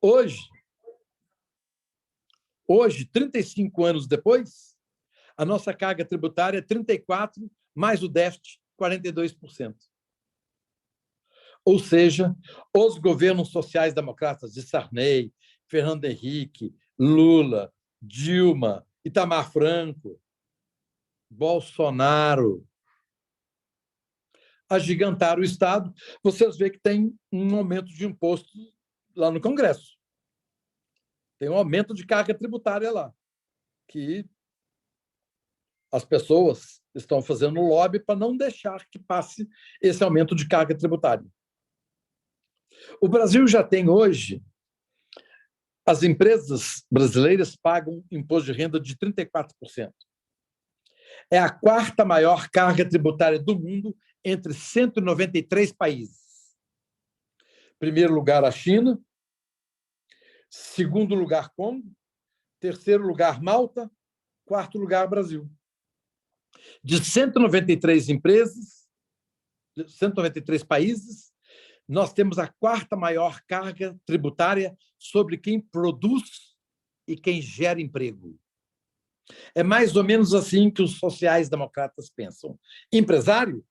Hoje, 35 anos depois, a nossa carga tributária é 34%, mais o déficit, 42%. Ou seja, os governos sociais-democratas de Sarney, Fernando Henrique, Lula, Dilma, Itamar Franco, Bolsonaro, agigantaram o Estado. Vocês veem que tem um aumento de imposto lá no Congresso. Tem um aumento de carga tributária lá, que as pessoas estão fazendo lobby para não deixar que passe esse aumento de carga tributária. O Brasil já tem hoje, as empresas brasileiras pagam imposto de renda de 34%. É a quarta maior carga tributária do mundo entre 193 países. Primeiro lugar, a China. Segundo lugar, Congo. Terceiro lugar, Malta. Quarto lugar, Brasil. De 193 empresas, 193 países, nós temos a quarta maior carga tributária sobre quem produz e quem gera emprego. É mais ou menos assim que os sociais-democratas pensam. Empresário,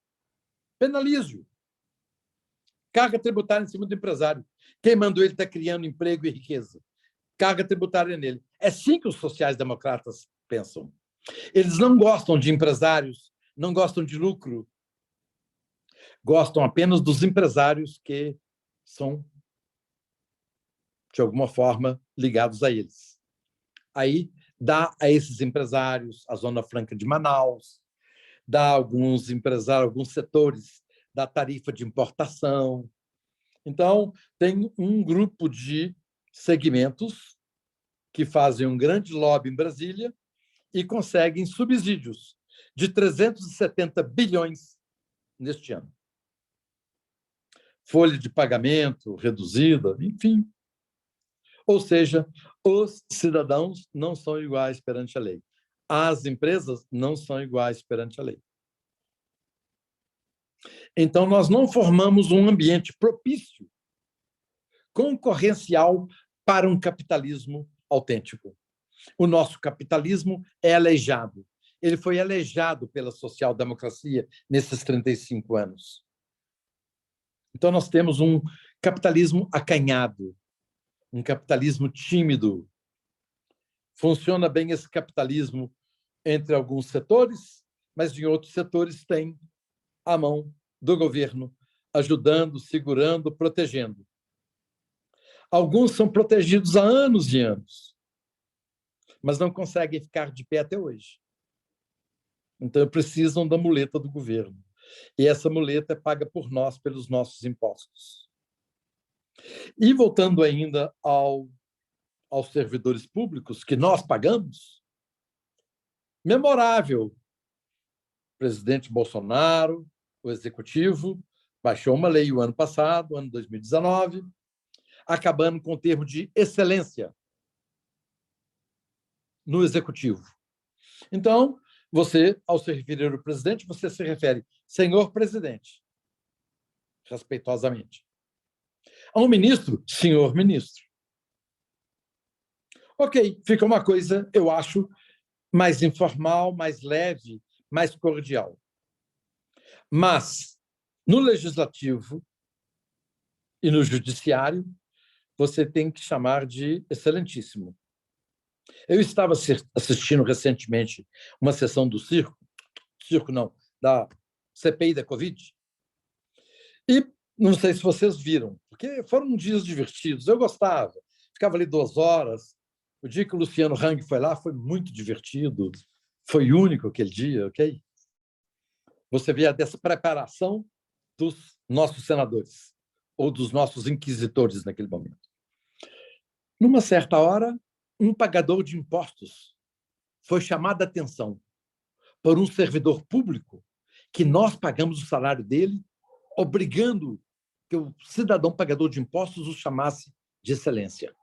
penalize-o. Carga tributária em cima do empresário. Quem mandou ele estar criando emprego e riqueza? Carga tributária nele. É assim que os sociais-democratas pensam. Eles não gostam de empresários, não gostam de lucro. Gostam apenas dos empresários que são, de alguma forma, ligados a eles. Aí dá a esses empresários a Zona Franca de Manaus, dá a alguns empresários, alguns setores da tarifa de importação. Então, tem um grupo de segmentos que fazem um grande lobby em Brasília e conseguem subsídios de 370 bilhões neste ano. Folha de pagamento reduzida, enfim. Ou seja, os cidadãos não são iguais perante a lei. As empresas não são iguais perante a lei. Então, nós não formamos um ambiente propício, concorrencial para um capitalismo autêntico. O nosso capitalismo é aleijado. Ele foi aleijado pela social-democracia nesses 35 anos. Então, nós temos um capitalismo acanhado, um capitalismo tímido. Funciona bem esse capitalismo entre alguns setores, mas em outros setores tem a mão do governo ajudando, segurando, protegendo. Alguns são protegidos há anos e anos, mas não conseguem ficar de pé até hoje. Então, precisam da muleta do governo. E essa muleta é paga por nós, pelos nossos impostos. E voltando ainda aos servidores públicos que nós pagamos, memorável. O presidente Bolsonaro, o executivo, baixou uma lei o ano passado, ano 2019, acabando com o termo de excelência no executivo. Então, você, ao se referir ao presidente, você se refere senhor presidente, respeitosamente. A um ministro, senhor ministro. Ok, fica uma coisa, eu acho, mais informal, mais leve, mais cordial. Mas, no legislativo e no judiciário, você tem que chamar de excelentíssimo. Eu estava assistindo recentemente uma sessão do da CPI da Covid, e não sei se vocês viram, porque foram dias divertidos, eu gostava, ficava ali 2 horas, o dia que o Luciano Hang foi lá foi muito divertido, foi único aquele dia, ok? Você vê a despreparação dos nossos senadores, ou dos nossos inquisitores naquele momento. Numa certa hora, um pagador de impostos foi chamado a atenção por um servidor público que nós pagamos o salário dele, obrigando que o cidadão pagador de impostos o chamasse de excelência.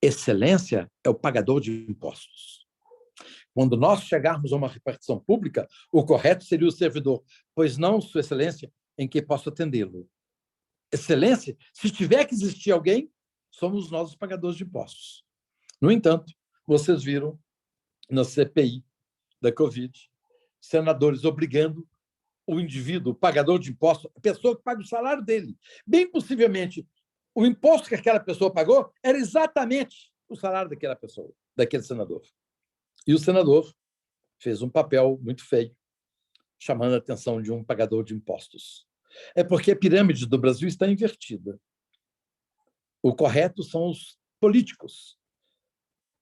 Excelência é o pagador de impostos. Quando nós chegarmos a uma repartição pública, o correto seria o servidor, pois não, Sua Excelência, em que posso atendê-lo. excelência, se tiver que existir alguém, somos nós os pagadores de impostos. No entanto, vocês viram na CPI da Covid, senadores obrigando o indivíduo, o pagador de impostos, a pessoa que paga o salário dele. Bem possivelmente, o imposto que aquela pessoa pagou era exatamente o salário daquela pessoa, daquele senador. E o senador fez um papel muito feio, chamando a atenção de um pagador de impostos. É porque a pirâmide do Brasil está invertida. O correto são os políticos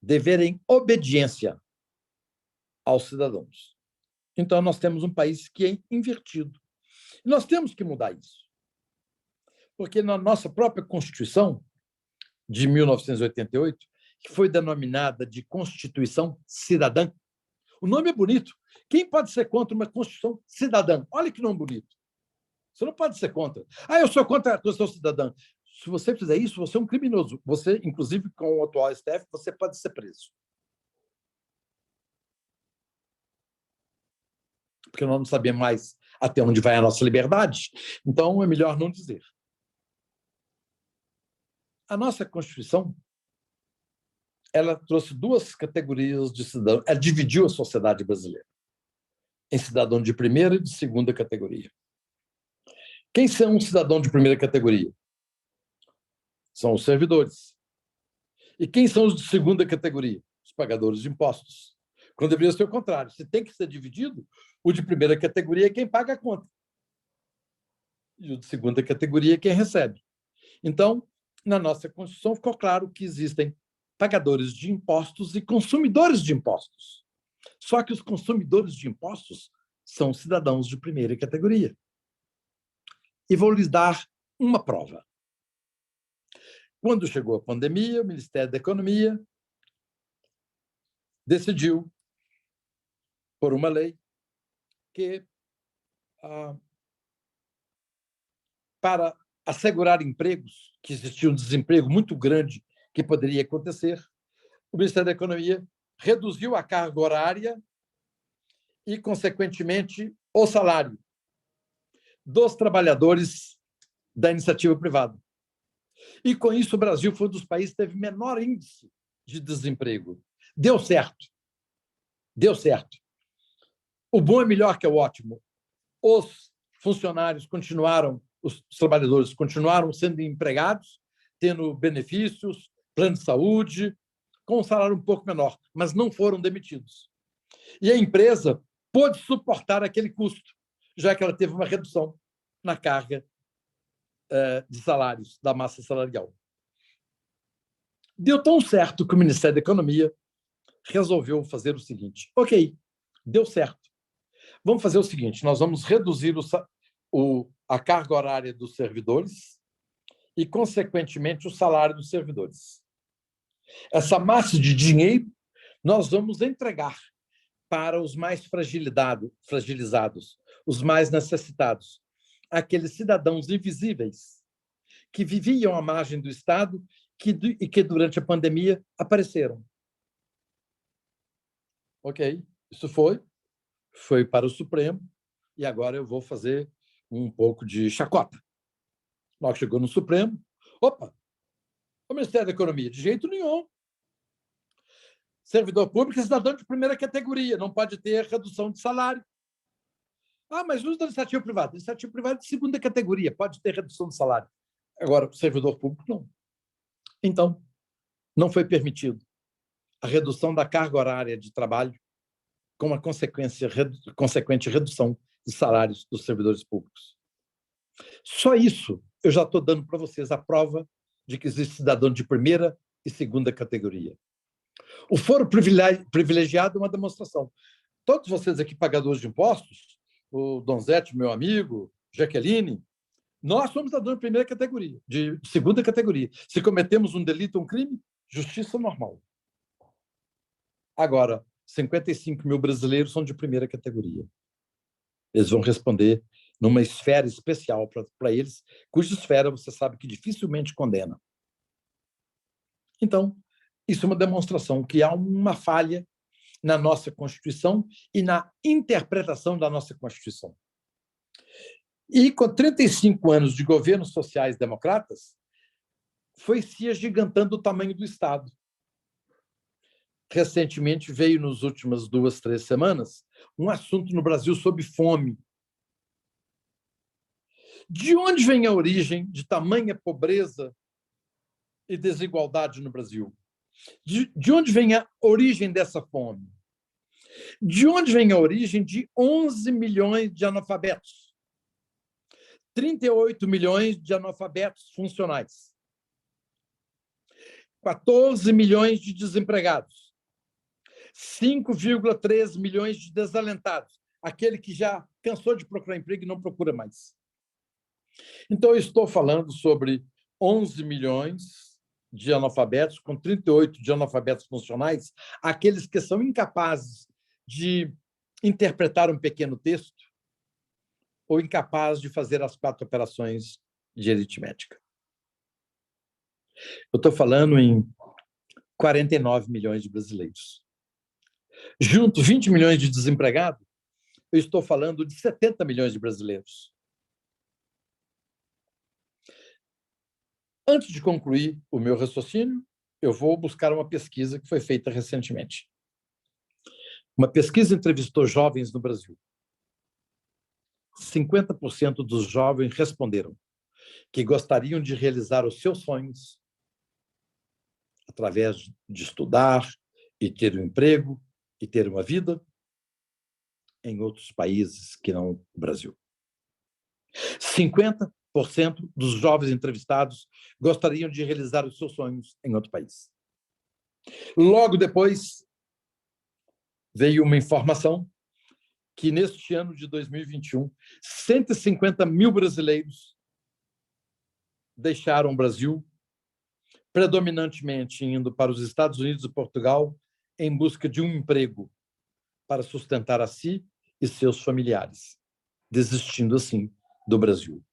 deverem obediência aos cidadãos. Então, nós temos um país que é invertido. E nós temos que mudar isso. Porque na nossa própria Constituição, de 1988, que foi denominada de Constituição Cidadã, o nome é bonito. Quem pode ser contra uma Constituição cidadã? Olha que nome bonito. Você não pode ser contra. Eu sou contra a Constituição cidadã. Se você fizer isso, você é um criminoso. Você, inclusive, com o atual STF, você pode ser preso. Porque nós não sabemos mais até onde vai a nossa liberdade, então é melhor não dizer. A nossa Constituição, ela trouxe duas categorias de cidadão, ela dividiu a sociedade brasileira em cidadão de primeira e de segunda categoria. Quem são um cidadão de primeira categoria? São os servidores. E quem são os de segunda categoria? Os pagadores de impostos. Quando deveria ser o contrário. Se tem que ser dividido, o de primeira categoria é quem paga a conta. E o de segunda categoria é quem recebe. Então, na nossa Constituição ficou claro que existem pagadores de impostos e consumidores de impostos. Só que os consumidores de impostos são cidadãos de primeira categoria. E vou lhes dar uma prova. Quando chegou a pandemia, o Ministério da Economia decidiu, por uma lei, que para assegurar empregos, que existia um desemprego muito grande que poderia acontecer, o Ministério da Economia reduziu a carga horária e, consequentemente, o salário dos trabalhadores da iniciativa privada. E, com isso, o Brasil foi um dos países que teve menor índice de desemprego. Deu certo. Deu certo. O bom é melhor que o ótimo. Os funcionários continuaram, os trabalhadores continuaram sendo empregados, tendo benefícios, plano de saúde, com um salário um pouco menor, mas não foram demitidos. E a empresa pôde suportar aquele custo, já que ela teve uma redução na carga de salários, da massa salarial. Deu tão certo que o Ministério da Economia resolveu fazer o seguinte: ok, deu certo. Vamos fazer o seguinte, nós vamos reduzir a carga horária dos servidores e, consequentemente, o salário dos servidores. Essa massa de dinheiro nós vamos entregar para os mais fragilizados, os mais necessitados, aqueles cidadãos invisíveis que viviam à margem do Estado e que, durante a pandemia, apareceram. Ok, isso foi para o Supremo, e agora eu vou fazer um pouco de chacota. Logo chegou no Supremo, opa, o Ministério da Economia, de jeito nenhum. Servidor público é cidadão de primeira categoria, não pode ter redução de salário. Mas usa da iniciativa privada. Iniciativa privada é de segunda categoria, pode ter redução de salário. Agora, o servidor público, não. Então, não foi permitido a redução da carga horária de trabalho com uma consequente redução de salários dos servidores públicos. Só isso eu já estou dando para vocês a prova de que existe cidadão de primeira e segunda categoria. O foro privilegiado é uma demonstração. Todos vocês aqui, pagadores de impostos, o Donzete, meu amigo, Jaqueline, nós somos cidadãos de primeira categoria, de segunda categoria. Se cometemos um delito, um crime, justiça normal. Agora, 55 mil brasileiros são de primeira categoria. Eles vão responder numa esfera especial para eles, cuja esfera você sabe que dificilmente condena. Então, isso é uma demonstração que há uma falha na nossa Constituição e na interpretação da nossa Constituição. E com 35 anos de governos sociais-democratas, foi se agigantando o tamanho do Estado. Recentemente veio, nas últimas 2, 3 semanas, um assunto no Brasil sobre fome. De onde vem a origem de tamanha pobreza e desigualdade no Brasil? De onde vem a origem dessa fome? De onde vem a origem de 11 milhões de analfabetos? 38 milhões de analfabetos funcionais. 14 milhões de desempregados. 5,3 milhões de desalentados. Aquele que já cansou de procurar emprego e não procura mais. Então, eu estou falando sobre 11 milhões de analfabetos, com 38 de analfabetos funcionais, aqueles que são incapazes de interpretar um pequeno texto ou incapazes de fazer as 4 operações de aritmética. Eu estou falando em 49 milhões de brasileiros. Junto 20 milhões de desempregados, eu estou falando de 70 milhões de brasileiros. Antes de concluir o meu raciocínio, eu vou buscar uma pesquisa que foi feita recentemente. Uma pesquisa entrevistou jovens no Brasil. 50% dos jovens responderam que gostariam de realizar os seus sonhos através de estudar e ter um emprego e ter uma vida em outros países que não o Brasil. 50% dos jovens entrevistados gostariam de realizar os seus sonhos em outro país. Logo depois, veio uma informação que, neste ano de 2021, 150 mil brasileiros deixaram o Brasil, predominantemente indo para os Estados Unidos e Portugal, em busca de um emprego para sustentar a si e seus familiares, desistindo, assim, do Brasil.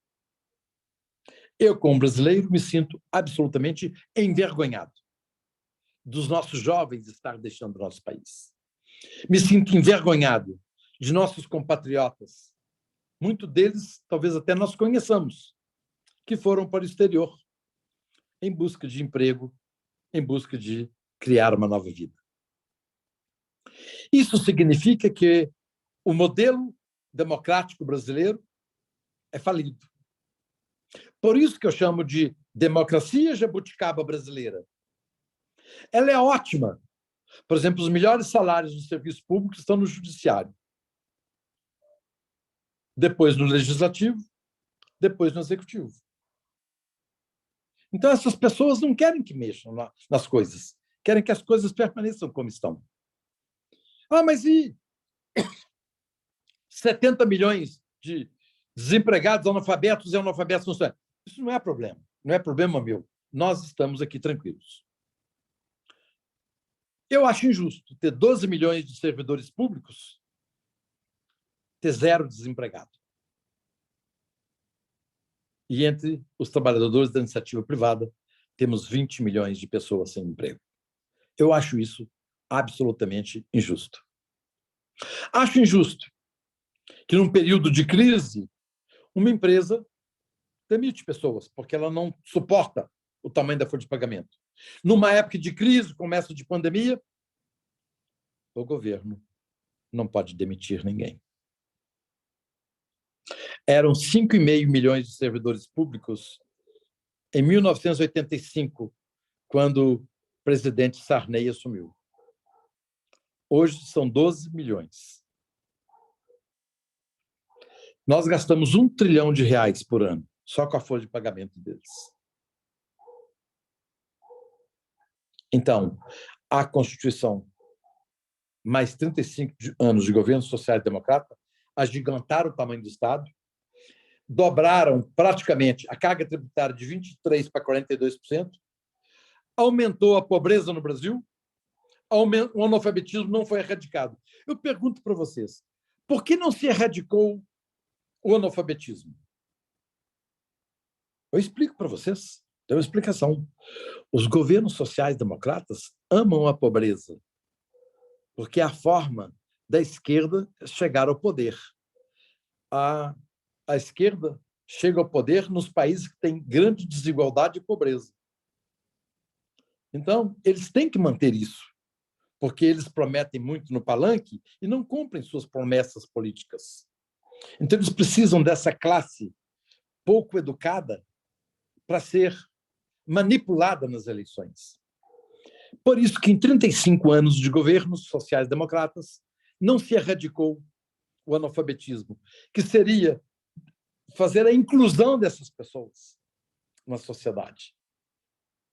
Eu, como brasileiro, me sinto absolutamente envergonhado dos nossos jovens estar deixando o nosso país. Me sinto envergonhado de nossos compatriotas, muitos deles talvez até nós conheçamos, que foram para o exterior em busca de emprego, em busca de criar uma nova vida. Isso significa que o modelo democrático brasileiro é falido. Por isso que eu chamo de democracia jabuticaba brasileira. Ela é ótima. Por exemplo, os melhores salários do serviço público estão no judiciário. Depois no legislativo, depois no executivo. Então, essas pessoas não querem que mexam nas coisas, querem que as coisas permaneçam como estão. Ah, mas e 70 milhões de desempregados, analfabetos e analfabetos funcionários? Isso não é problema, não é problema meu. Nós estamos aqui tranquilos. Eu acho injusto ter 12 milhões de servidores públicos, ter 0 desempregado. E entre os trabalhadores da iniciativa privada, temos 20 milhões de pessoas sem emprego. Eu acho isso absolutamente injusto. Acho injusto que, num período de crise, uma empresa demite pessoas, porque ela não suporta o tamanho da folha de pagamento. Numa época de crise, começo de pandemia, o governo não pode demitir ninguém. Eram 5,5 milhões de servidores públicos em 1985, quando o presidente Sarney assumiu. Hoje são 12 milhões. Nós gastamos R$1 trilhão por ano, só com a folha de pagamento deles. Então, a Constituição, mais 35 anos de governo social-democrata, agigantaram o tamanho do Estado, dobraram praticamente a carga tributária de 23% para 42%, aumentou a pobreza no Brasil, o analfabetismo não foi erradicado. Eu pergunto para vocês, por que não se erradicou o analfabetismo? Eu explico para vocês, dou uma explicação. Os governos sociais-democratas amam a pobreza, porque é a forma da esquerda chegar ao poder. a esquerda chega ao poder nos países que têm grande desigualdade e pobreza. Então, eles têm que manter isso, porque eles prometem muito no palanque e não cumprem suas promessas políticas. Então, eles precisam dessa classe pouco educada para ser manipulada nas eleições. Por isso que, em 35 anos de governos sociais-democratas, não se erradicou o analfabetismo, que seria fazer a inclusão dessas pessoas na sociedade.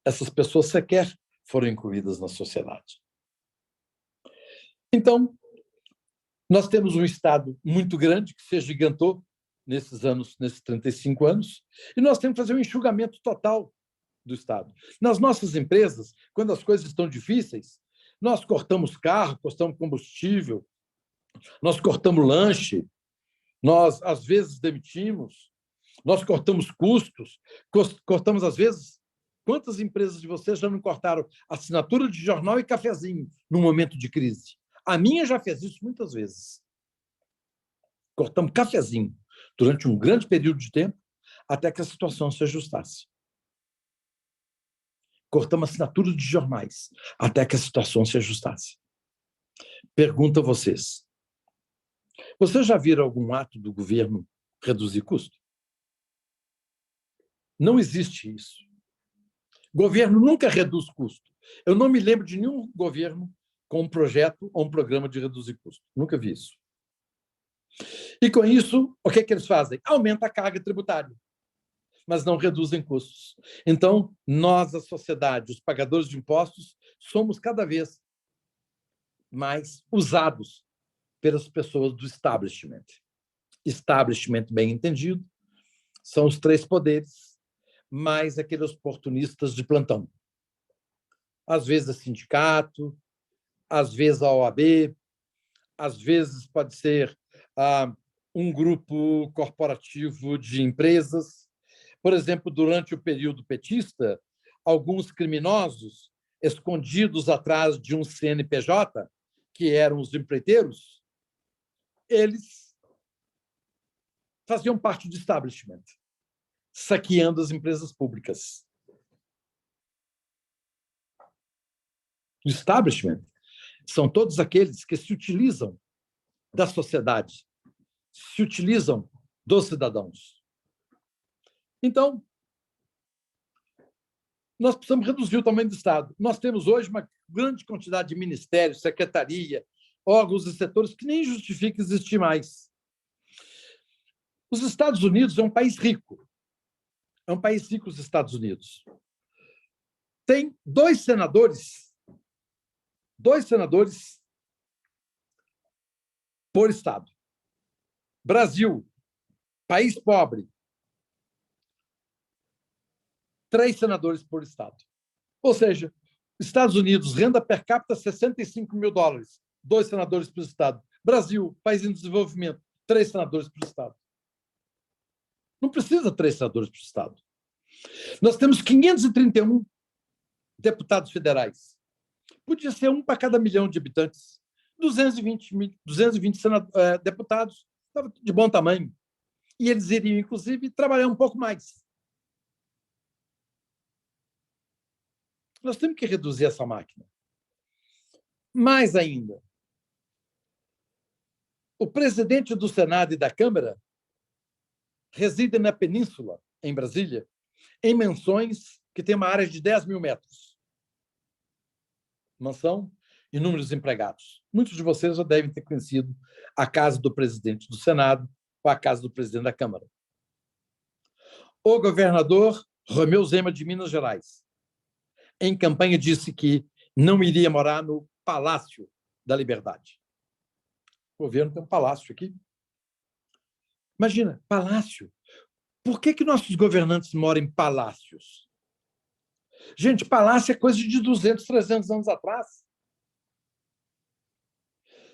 Essas pessoas sequer foram incluídas na sociedade. Então, nós temos um Estado muito grande, que se agigantou nesses 35 anos, e nós temos que fazer um enxugamento total do Estado. Nas nossas empresas, quando as coisas estão difíceis, nós cortamos carro, cortamos combustível, nós cortamos lanche, nós, às vezes, demitimos, nós cortamos custos, cortamos, às vezes, quantas empresas de vocês já não cortaram assinatura de jornal e cafezinho no momento de crise? A minha já fez isso muitas vezes. Cortamos cafezinho durante um grande período de tempo até que a situação se ajustasse. Cortamos assinatura de jornais até que a situação se ajustasse. Pergunto a vocês. Vocês já viram algum ato do governo reduzir custo? Não existe isso. Governo nunca reduz custo. Eu não me lembro de nenhum governo com um projeto ou um programa de reduzir custo. Nunca vi isso. E, com isso, o que é que eles fazem? Aumenta a carga tributária, mas não reduzem custos. Então, nós, a sociedade, os pagadores de impostos, somos cada vez mais usados pelas pessoas do establishment. Establishment, bem entendido, são os três poderes, mais aqueles oportunistas de plantão. Às vezes é sindicato, às vezes a OAB, às vezes pode ser um grupo corporativo de empresas. Por exemplo, durante o período petista, alguns criminosos escondidos atrás de um CNPJ, que eram os empreiteiros, eles faziam parte do establishment, saqueando as empresas públicas. O establishment são todos aqueles que se utilizam da sociedade, se utilizam dos cidadãos. Então, nós precisamos reduzir o tamanho do Estado. Nós temos hoje uma grande quantidade de ministérios, secretaria, órgãos e setores que nem justifica existir mais. Os Estados Unidos é um país rico. É um país rico, os Estados Unidos. Tem dois senadores por estado. Brasil, país pobre, 3 senadores por estado. Ou seja, Estados Unidos, renda per capita $65 mil, 2 senadores por estado. Brasil, país em desenvolvimento, 3 senadores por estado. Não precisa 3 senadores por estado. Nós temos 531 deputados federais. Podia ser um para cada milhão de habitantes. 220 deputados, estava de bom tamanho. E eles iriam, inclusive, trabalhar um pouco mais. Nós temos que reduzir essa máquina. Mais ainda, o presidente do Senado e da Câmara reside na Península, em Brasília, em mansões que têm uma área de 10 mil metros. Mansão, inúmeros empregados. Muitos de vocês já devem ter conhecido a casa do presidente do Senado ou a casa do presidente da Câmara. O governador Romeu Zema, de Minas Gerais, em campanha, disse que não iria morar no Palácio da Liberdade. O governo tem um palácio aqui. Imagina, palácio. Por que nossos governantes moram em palácios? Gente, palácio é coisa de 200, 300 anos atrás.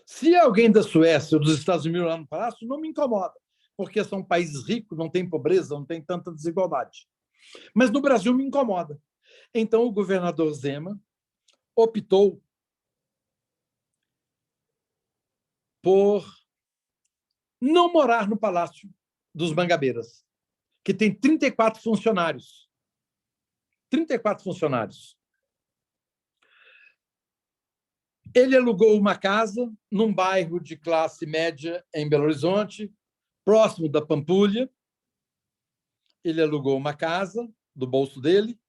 Se alguém da Suécia ou dos Estados Unidos lá no palácio, não me incomoda, porque são países ricos, não tem pobreza, não tem tanta desigualdade. Mas no Brasil me incomoda. Então, o governador Zema optou por não morar no Palácio dos Mangabeiras, que tem 34 funcionários. 34 funcionários. Ele alugou uma casa num bairro de classe média em Belo Horizonte, próximo da Pampulha. Ele alugou uma casa do bolso dele,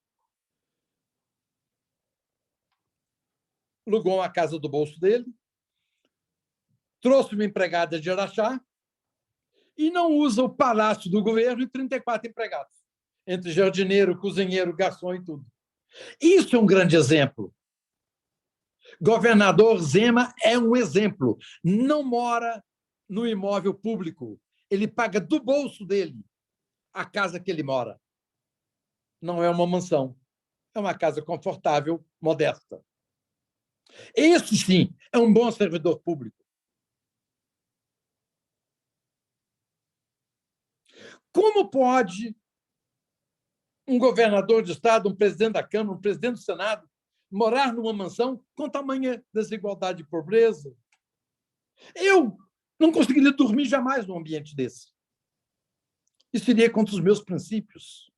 alugou uma casa do bolso dele, trouxe uma empregada de Araxá e não usa o palácio do governo e 34 empregados, entre jardineiro, cozinheiro, garçom e tudo. Isso é um grande exemplo. Governador Zema é um exemplo. Não mora no imóvel público. Ele paga do bolso dele a casa que ele mora. Não é uma mansão. É uma casa confortável, modesta. Esse, sim, é um bom servidor público. Como pode um governador de Estado, um presidente da Câmara, um presidente do Senado, morar numa mansão com tamanha desigualdade e pobreza? Eu não conseguiria dormir jamais num ambiente desse. Isso iria contra os meus princípios.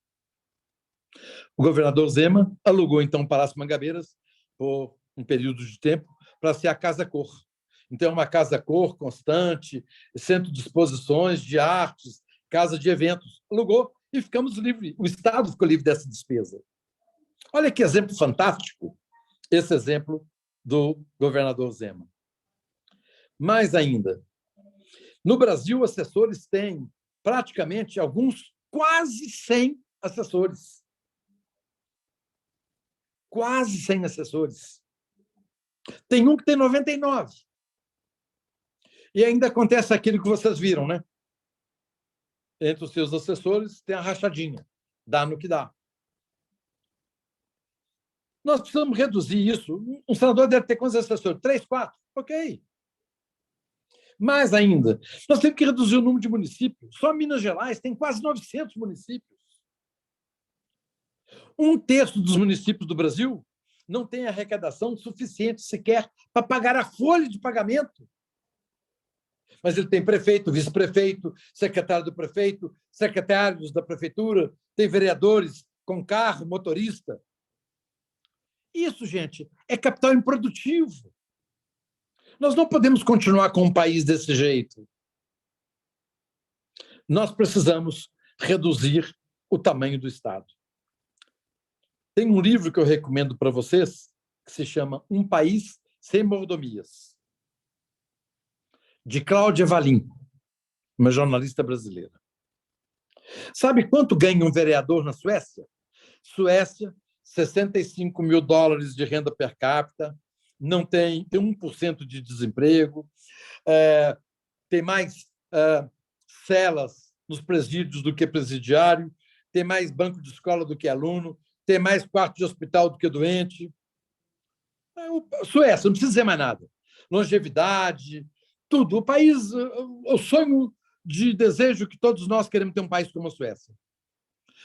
O governador Zema alugou, então, o Palácio Mangabeiras por um período de tempo para ser a casa-cor. Então, é uma casa-cor constante, centro de exposições, de artes, casa de eventos. Alugou e ficamos livres. O Estado ficou livre dessa despesa. Olha que exemplo fantástico, esse exemplo do governador Zema. Mais ainda, no Brasil, assessores têm praticamente alguns quase 100 assessores. Quase 100 assessores. Tem um que tem 99. E ainda acontece aquilo que vocês viram, né? Entre os seus assessores tem a rachadinha. Dá no que dá. Nós precisamos reduzir isso. Um senador deve ter quantos assessores? 3, 4? Ok. Mais ainda, nós temos que reduzir o número de municípios. Só Minas Gerais tem quase 900 municípios. 1/3 dos municípios do Brasil não tem arrecadação suficiente sequer para pagar a folha de pagamento. Mas ele tem prefeito, vice-prefeito, secretário do prefeito, secretários da prefeitura, tem vereadores com carro, motorista. Isso, gente, é capital improdutivo. Nós não podemos continuar com um país desse jeito. Nós precisamos reduzir o tamanho do Estado. Tem um livro que eu recomendo para vocês, que se chama Um País Sem Mordomias, de Cláudia Valim, uma jornalista brasileira. Sabe quanto ganha um vereador na Suécia? Suécia, $65 mil de renda per capita, não tem 1% de desemprego, tem mais celas nos presídios do que presidiário, tem mais banco de escola do que aluno, tem mais quarto de hospital do que doente. Suécia, não precisa dizer mais nada. Longevidade, tudo. O país, o sonho de desejo que todos nós queremos ter um país como a Suécia.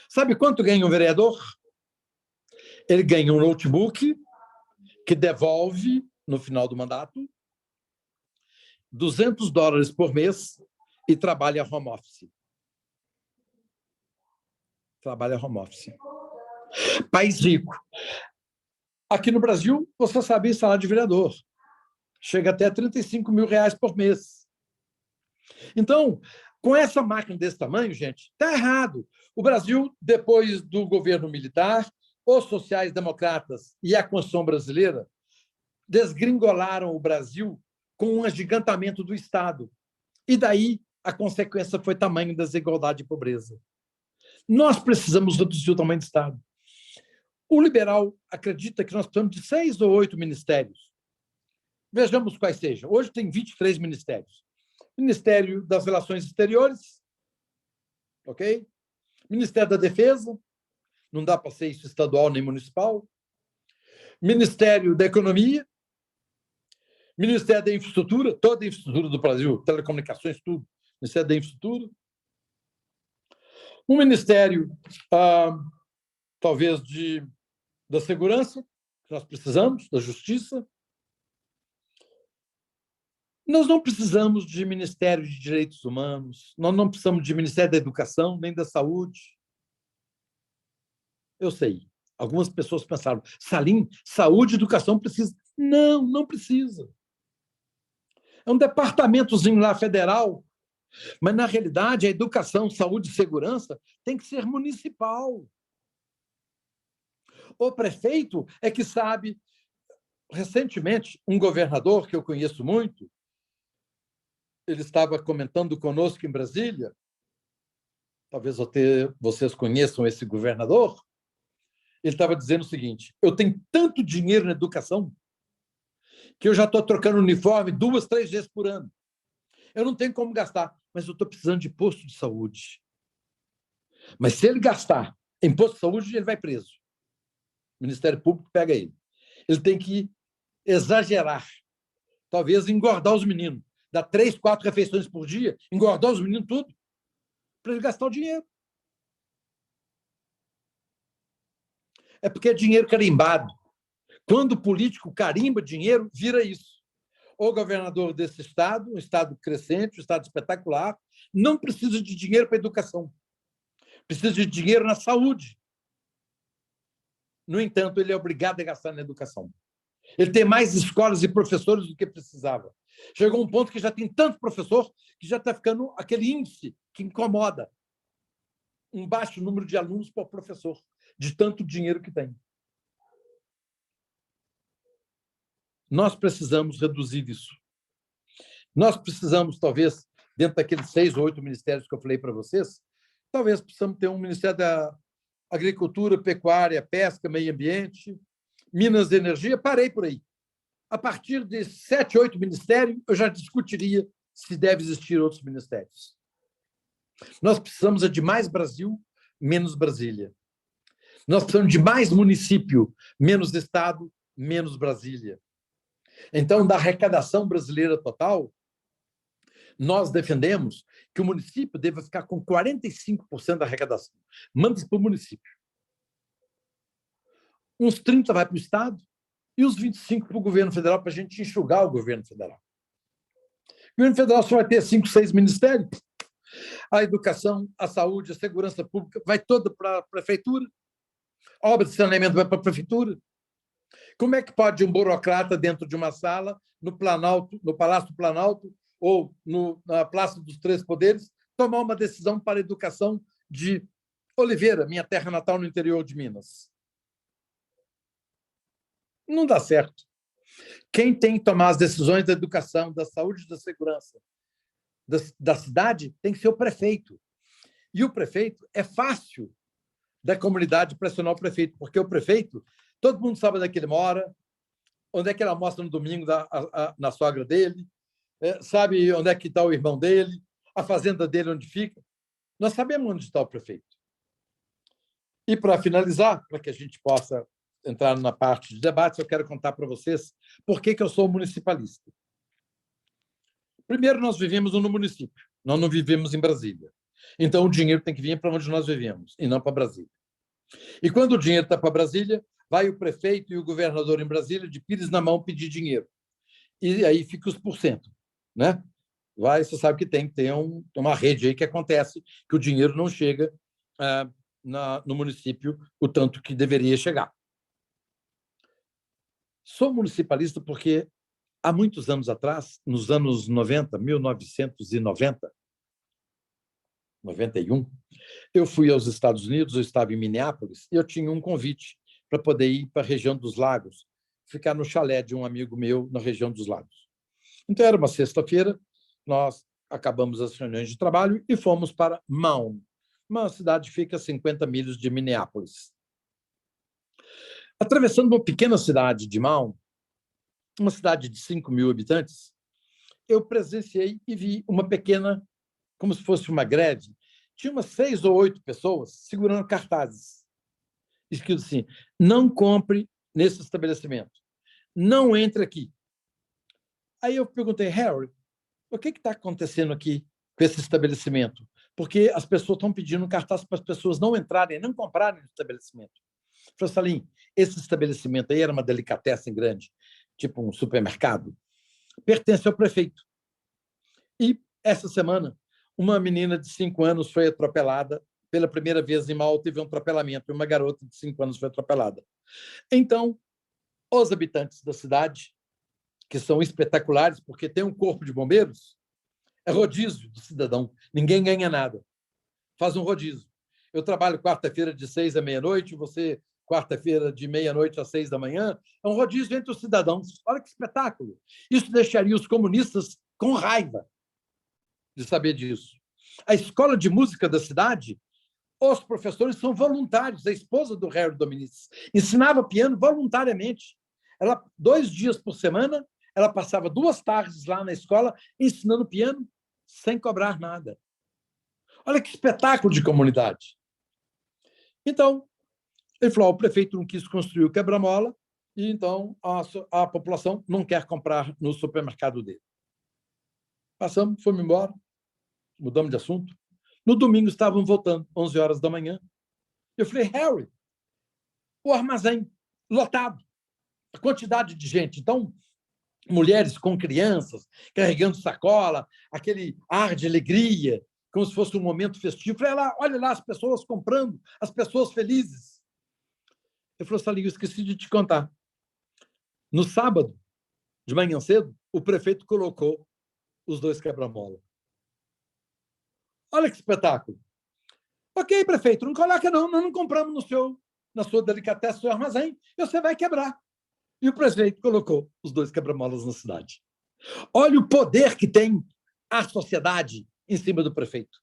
Sabe quanto ganha um vereador? Ele ganha um notebook que devolve, no final do mandato, $200 por mês e trabalha home office. Trabalha home office. País rico. Aqui no Brasil, você sabe, salário de vereador chega até R$35 mil por mês. Então, com essa máquina desse tamanho, gente, está errado. O Brasil, depois do governo militar, os sociais-democratas e a Constituição brasileira desgringolaram o Brasil com um agigantamento do Estado. E daí a consequência foi tamanho desigualdade e pobreza. Nós precisamos reduzir o tamanho do Estado. O liberal acredita que nós precisamos de 6 ou 8 ministérios. Vejamos quais sejam. Hoje tem 23 ministérios. Ministério das Relações Exteriores, ok? Ministério da Defesa, não dá para ser isso estadual nem municipal. Ministério da Economia, Ministério da Infraestrutura, toda a infraestrutura do Brasil, telecomunicações, tudo. Ministério da Infraestrutura. Um ministério, talvez, da Segurança, que nós precisamos, da Justiça. Nós não precisamos de Ministério de Direitos Humanos, nós não precisamos de Ministério da Educação, nem da Saúde. Eu sei, algumas pessoas pensaram, Salim, saúde e educação precisa. Não, não precisa. É um departamentozinho lá federal, mas, na realidade, a educação, saúde e segurança tem que ser municipal. O prefeito é que sabe. Recentemente, um governador que eu conheço muito, ele estava comentando conosco em Brasília, talvez vocês conheçam esse governador, ele estava dizendo o seguinte, eu tenho tanto dinheiro na educação que eu já estou trocando uniforme 2, 3 vezes por ano. Eu não tenho como gastar, mas eu estou precisando de posto de saúde. Mas se ele gastar em posto de saúde, ele vai preso. O Ministério Público pega ele. Ele tem que exagerar, talvez engordar os meninos, dar 3, 4 refeições por dia, engordar os meninos tudo, para ele gastar o dinheiro. É porque é dinheiro carimbado. Quando o político carimba dinheiro, vira isso. O governador desse estado, um estado crescente, um estado espetacular, não precisa de dinheiro para a educação. Precisa de dinheiro na saúde. No entanto, ele é obrigado a gastar na educação. Ele tem mais escolas e professores do que precisava. Chegou um ponto que já tem tanto professor que já está ficando aquele índice que incomoda. Um baixo número de alunos por professor, de tanto dinheiro que tem. Nós precisamos reduzir isso. Nós precisamos, talvez, dentro daqueles 6 ou 8 ministérios que eu falei para vocês, talvez precisamos ter um Ministério da Agricultura, Pecuária, Pesca, Meio Ambiente, Minas e Energia, parei por aí. A partir de 7, 8 ministérios, eu já discutiria se deve existir outros ministérios. Nós precisamos de mais Brasil, menos Brasília. Nós precisamos de mais município, menos Estado, menos Brasília. Então, da arrecadação brasileira total, nós defendemos que o município deva ficar com 45% da arrecadação. Manda para o município. Uns 30% vai para o Estado e os 25% para o governo federal, para a gente enxugar o governo federal. O governo federal só vai ter 5, 6 ministérios. A educação, a saúde, a segurança pública vai toda para a prefeitura. A obra de saneamento vai para a prefeitura. Como é que pode um burocrata dentro de uma sala, no Planalto, no Palácio do Planalto ou na Praça dos Três Poderes, tomar uma decisão para a educação de Oliveira, minha terra natal no interior de Minas? Não dá certo. Quem tem que tomar as decisões da educação, da saúde e da segurança da cidade tem que ser o prefeito. E o prefeito é fácil da comunidade pressionar o prefeito, porque o prefeito, todo mundo sabe onde é que ele mora, onde é que ele almoça no domingo na sogra dele, sabe onde é que está o irmão dele, a fazenda dele onde fica. Nós sabemos onde está o prefeito. E, para finalizar, para que a gente possa entrar na parte de debate, eu quero contar para vocês por que eu sou municipalista. Primeiro, nós vivemos no município, nós não vivemos em Brasília. Então, o dinheiro tem que vir para onde nós vivemos, e não para Brasília. E quando o dinheiro está para Brasília, vai o prefeito e o governador em Brasília, de pires na mão, pedir dinheiro. E aí fica os porcento. Né? Você sabe que tem que ter uma rede aí que acontece, que o dinheiro não chega no município o tanto que deveria chegar. Sou municipalista porque, há muitos anos atrás, nos anos 90, 1990, 91, eu fui aos Estados Unidos, eu estava em Minneapolis, e eu tinha um convite para poder ir para a região dos Lagos, ficar no chalé de um amigo meu na região dos Lagos. Então, era uma sexta-feira, nós acabamos as reuniões de trabalho e fomos para Mound, uma cidade que fica a 50 milhas de Minneapolis. Atravessando uma pequena cidade de Mound, uma cidade de 5 mil habitantes, eu presenciei e vi uma pequena, como se fosse uma greve. Tinha umas 6 ou 8 pessoas segurando cartazes, escrito assim: não compre nesse estabelecimento, não entre aqui. Aí eu perguntei, Harry, o que está acontecendo aqui com esse estabelecimento? Porque as pessoas estão pedindo cartaz para as pessoas não entrarem, não comprarem no estabelecimento. Eu falei, Salim, esse estabelecimento aí era uma delicatessen grande, tipo um supermercado, pertence ao prefeito. E, essa semana, uma menina de 5 anos foi atropelada pela primeira vez em Malta, teve um atropelamento, e uma garota de 5 anos foi atropelada. Então, os habitantes da cidade, que são espetaculares, porque tem um corpo de bombeiros, é rodízio do cidadão, ninguém ganha nada. Faz um rodízio. Eu trabalho quarta-feira de 6 à meia-noite, você quarta-feira de meia-noite às 6 da manhã, é um rodízio entre os cidadãos. Olha que espetáculo! Isso deixaria os comunistas com raiva de saber disso. A escola de música da cidade, os professores são voluntários. A esposa do Harry Dominici ensinava piano voluntariamente. Ela, 2 dias por semana, ela passava 2 tardes lá na escola ensinando piano sem cobrar nada. Olha que espetáculo de comunidade. Então, ele falou, o prefeito não quis construir o quebra-mola e, então, a população não quer comprar no supermercado dele. Passamos, fomos embora, mudamos de assunto. No domingo, estavam voltando, 11 horas da manhã. Eu falei, Harry, o armazém lotado, a quantidade de gente. Então, mulheres com crianças, carregando sacola, aquele ar de alegria, como se fosse um momento festivo. Eu falei, olha lá as pessoas comprando, as pessoas felizes. Ele falou, Salim, eu esqueci de te contar. No sábado, de manhã cedo, o prefeito colocou os 2 quebra-mola. Olha que espetáculo. Ok, prefeito, não coloca não, nós não compramos na sua delicatessen, no seu armazém, e você vai quebrar. E o prefeito colocou os 2 quebra-molas na cidade. Olha o poder que tem a sociedade em cima do prefeito.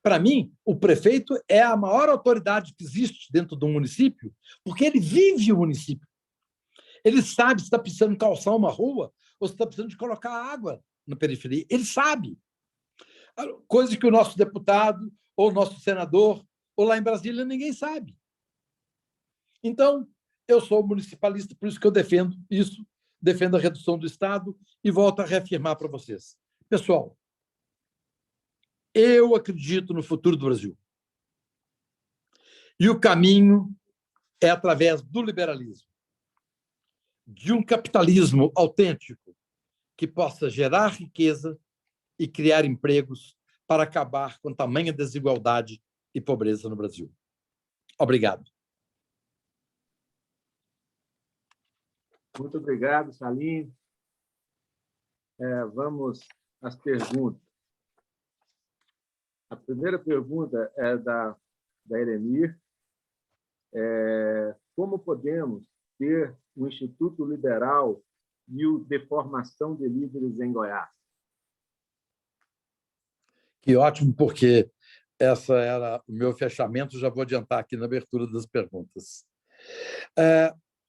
Para mim, o prefeito é a maior autoridade que existe dentro do município, porque ele vive o município. Ele sabe se está precisando calçar uma rua ou se está precisando de colocar água na periferia. Ele sabe. Coisa que o nosso deputado ou o nosso senador ou lá em Brasília ninguém sabe. Então, eu sou municipalista, por isso que eu defendo isso, defendo a redução do Estado e volto a reafirmar para vocês. Pessoal, eu acredito no futuro do Brasil. E o caminho é através do liberalismo, de um capitalismo autêntico que possa gerar riqueza e criar empregos para acabar com tamanha desigualdade e pobreza no Brasil. Obrigado. Muito obrigado, Salim. Vamos às perguntas. A primeira pergunta é da Eremir. Como podemos ter o Instituto Liberal e o de Formação de Líderes em Goiás? Que ótimo, porque essa era o meu fechamento, já vou adiantar aqui na abertura das perguntas.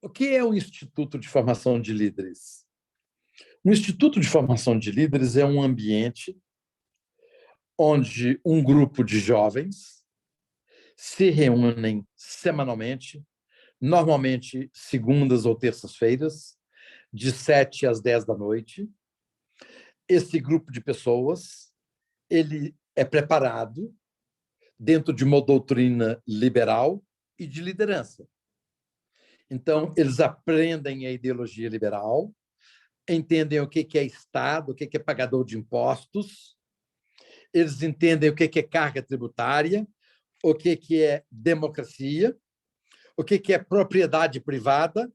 O que é o Instituto de Formação de Líderes? O Instituto de Formação de Líderes é um ambiente onde um grupo de jovens se reúnem semanalmente, normalmente segundas ou terças-feiras, de 7 às 10 da noite. Esse grupo de pessoas ele é preparado dentro de uma doutrina liberal e de liderança. Então, eles aprendem a ideologia liberal, entendem o que é Estado, o que é pagador de impostos, eles entendem o que é carga tributária, o que é democracia, o que é propriedade privada,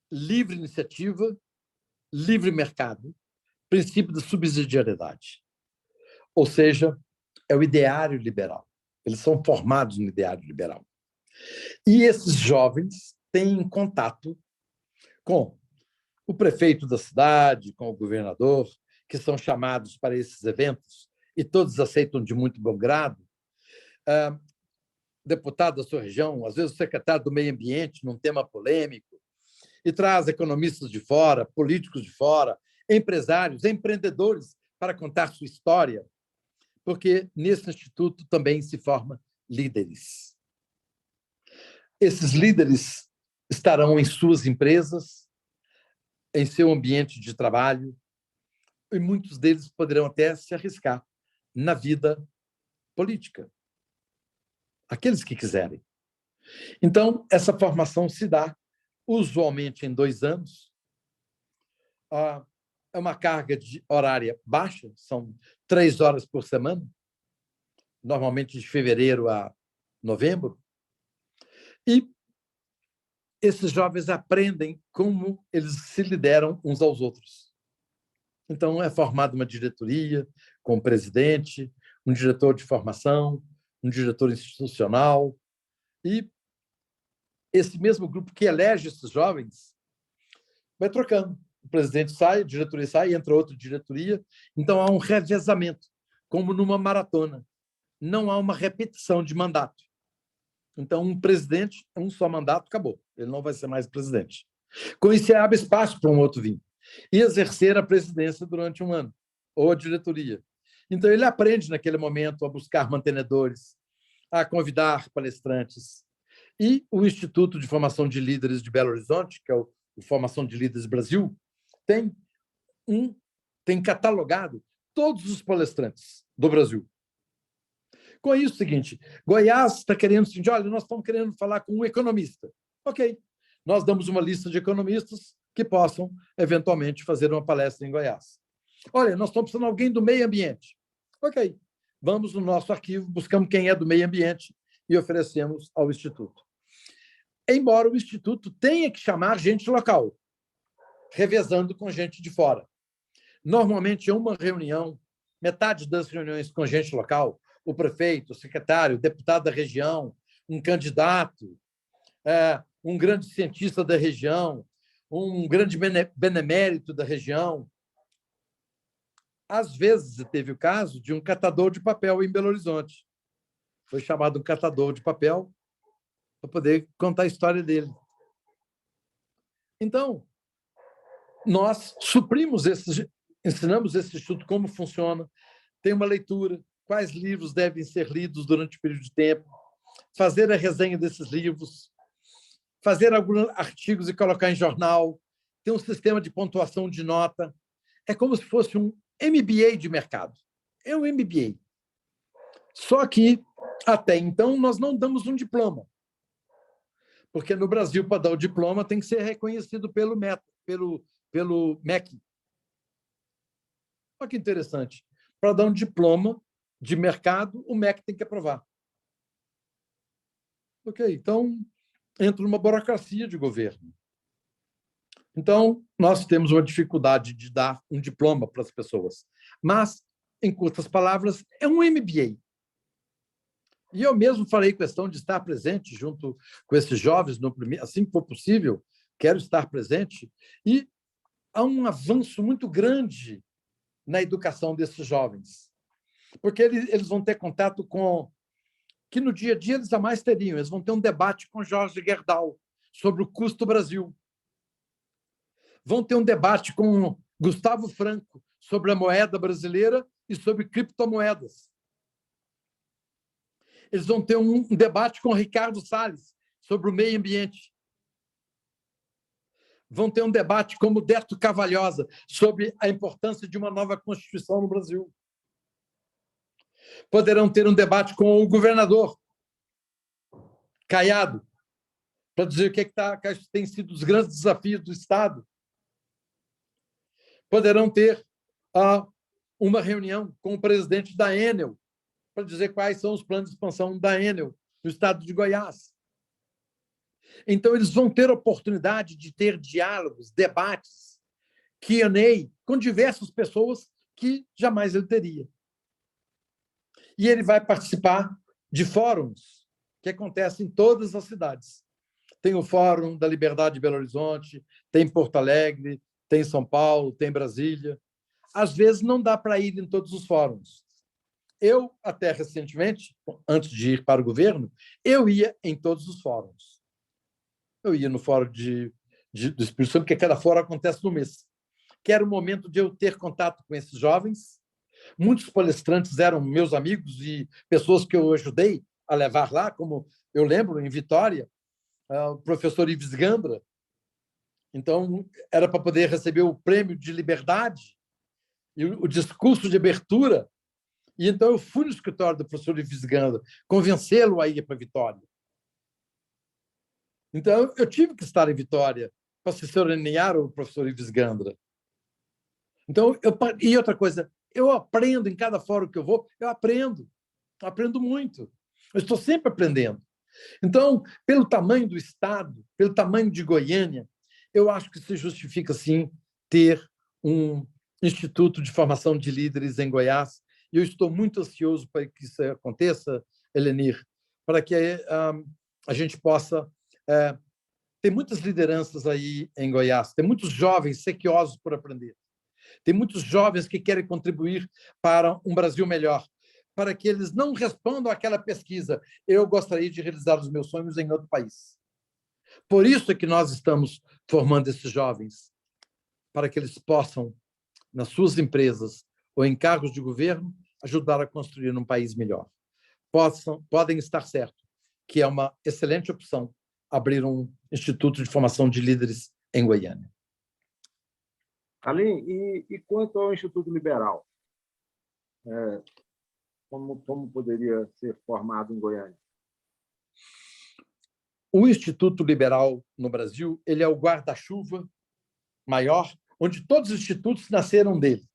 livre iniciativa, livre mercado, princípio da subsidiariedade. Ou seja, é o ideário liberal. Eles são formados no ideário liberal. E esses jovens têm contato com o prefeito da cidade, com o governador, que são chamados para esses eventos, e todos aceitam de muito bom grado. Deputado da sua região, às vezes o secretário do Meio Ambiente, num tema polêmico, e traz economistas de fora, políticos de fora, empresários, empreendedores para contar sua história, porque nesse instituto também se formam líderes. Esses líderes estarão em suas empresas, em seu ambiente de trabalho, e muitos deles poderão até se arriscar na vida política. Aqueles que quiserem. Então, essa formação se dá usualmente em 2 anos. é uma carga horária baixa, são 3 horas por semana, normalmente de fevereiro a novembro, e esses jovens aprendem como eles se lideram uns aos outros. Então, é formada uma diretoria com o presidente, um diretor de formação, um diretor institucional, e esse mesmo grupo que elege esses jovens vai trocando. O presidente sai, a diretoria sai, entra outra diretoria. Então, há um revezamento, como numa maratona. Não há uma repetição de mandato. Então, um presidente, um só mandato, acabou. Ele não vai ser mais presidente. Com isso, abre espaço para um outro vir e exercer a presidência durante um ano, ou a diretoria. Então, ele aprende, naquele momento, a buscar mantenedores, a convidar palestrantes. E o Instituto de Formação de Líderes de Belo Horizonte, que é o Formação de Líderes Brasil, tem catalogado todos os palestrantes do Brasil. Com isso, é o seguinte, Goiás está querendo, assim, olha, nós estamos querendo falar com um economista. Ok, nós damos uma lista de economistas que possam, eventualmente, fazer uma palestra em Goiás. Olha, nós estamos precisando de alguém do meio ambiente. Ok, vamos no nosso arquivo, buscamos quem é do meio ambiente e oferecemos ao Instituto. Embora o Instituto tenha que chamar gente local, revezando com gente de fora. Normalmente, é uma reunião, metade das reuniões com gente local, o prefeito, o secretário, o deputado da região, um candidato, um grande cientista da região, um grande benemérito da região. Às vezes, teve o caso de um catador de papel em Belo Horizonte. Foi chamado um catador de papel para poder contar a história dele. Então, nós ensinamos esse instituto como funciona, tem uma leitura, quais livros devem ser lidos durante o período de tempo, fazer a resenha desses livros, fazer alguns artigos e colocar em jornal, tem um sistema de pontuação de nota. É como se fosse um MBA de mercado. É um MBA. Só que, até então, nós não damos um diploma. Porque no Brasil, para dar o diploma, tem que ser reconhecido pelo MEC. Olha que interessante. Para dar um diploma de mercado, o MEC tem que aprovar. Ok, então entra numa burocracia de governo. Então, nós temos uma dificuldade de dar um diploma para as pessoas. Mas, em curtas palavras, é um MBA. E eu mesmo farei questão de estar presente junto com esses jovens, assim que for possível, quero estar presente. E há um avanço muito grande na educação desses jovens, porque eles vão ter contato com que no dia a dia eles jamais teriam. Eles vão ter um debate com Jorge Gerdau sobre o custo Brasil. Vão ter um debate com Gustavo Franco sobre a moeda brasileira e sobre criptomoedas. Eles vão ter um debate com Ricardo Salles sobre o meio ambiente. Vão ter um debate com o Décio Cavalhosa sobre a importância de uma nova Constituição no Brasil. Poderão ter um debate com o governador Caiado, para dizer o que tem sido os grandes desafios do Estado. Poderão ter uma reunião com o presidente da Enel, para dizer quais são os planos de expansão da Enel no estado de Goiás. Então, eles vão ter oportunidade de ter diálogos, debates, Q&A com diversas pessoas que jamais ele teria. E ele vai participar de fóruns que acontecem em todas as cidades. Tem o Fórum da Liberdade de Belo Horizonte, tem Porto Alegre, tem São Paulo, tem Brasília. Às vezes, não dá para ir em todos os fóruns. Eu, até recentemente, antes de ir para o governo, eu ia em todos os fóruns. Eu ia no Fórum do Espírito Santo, porque cada fórum acontece no mês, que era o momento de eu ter contato com esses jovens. Muitos palestrantes eram meus amigos e pessoas que eu ajudei a levar lá, como eu lembro, em Vitória, o professor Ives Gandra. Então, era para poder receber o prêmio de liberdade e o discurso de abertura. E então eu fui no escritório do professor Ives Gandra, convencê-lo a ir para Vitória. Então, eu tive que estar em Vitória para se serenar o professor Ives Gandra. Então, e outra coisa, eu aprendo em cada fórum que eu vou, eu aprendo muito. Eu estou sempre aprendendo. Então, pelo tamanho do Estado, pelo tamanho de Goiânia, eu acho que se justifica, sim, ter um Instituto de Formação de Líderes em Goiás. E eu estou muito ansioso para que isso aconteça, Helenir, para que a gente possa ter muitas lideranças aí em Goiás, tem muitos jovens sequiosos por aprender, tem muitos jovens que querem contribuir para um Brasil melhor, para que eles não respondam àquela pesquisa: eu gostaria de realizar os meus sonhos em outro país. Por isso é que nós estamos formando esses jovens, para que eles possam, nas suas empresas ou em cargos de governo, ajudar a construir um país melhor. Podem estar certos que é uma excelente opção abrir um Instituto de Formação de Líderes em Goiânia. Aline, e quanto ao Instituto Liberal? Como poderia ser formado em Goiânia? O Instituto Liberal no Brasil, ele é o guarda-chuva maior, onde todos os institutos nasceram dele.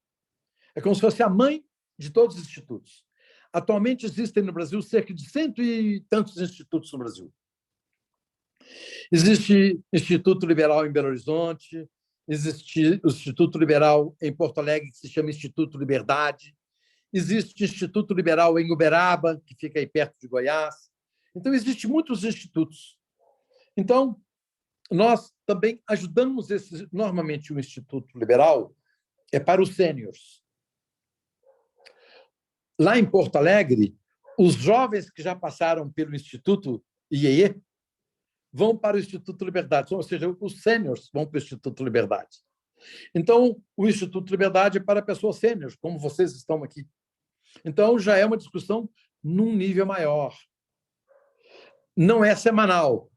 É como se fosse a mãe de todos os institutos. Atualmente existem no Brasil cerca de 100 e tantos institutos no Brasil. Existe Instituto Liberal em Belo Horizonte, existe o Instituto Liberal em Porto Alegre, que se chama Instituto Liberdade, existe o Instituto Liberal em Uberaba, que fica aí perto de Goiás. Então, existem muitos institutos. Então, nós também ajudamos normalmente o Instituto Liberal é para os sêniors. Lá em Porto Alegre, os jovens que já passaram pelo Instituto IEE vão para o Instituto Liberdade, ou seja, os sêniors vão para o Instituto Liberdade. Então, o Instituto Liberdade é para pessoas sêniors, como vocês estão aqui. Então, já é uma discussão num nível maior. Não é semanal.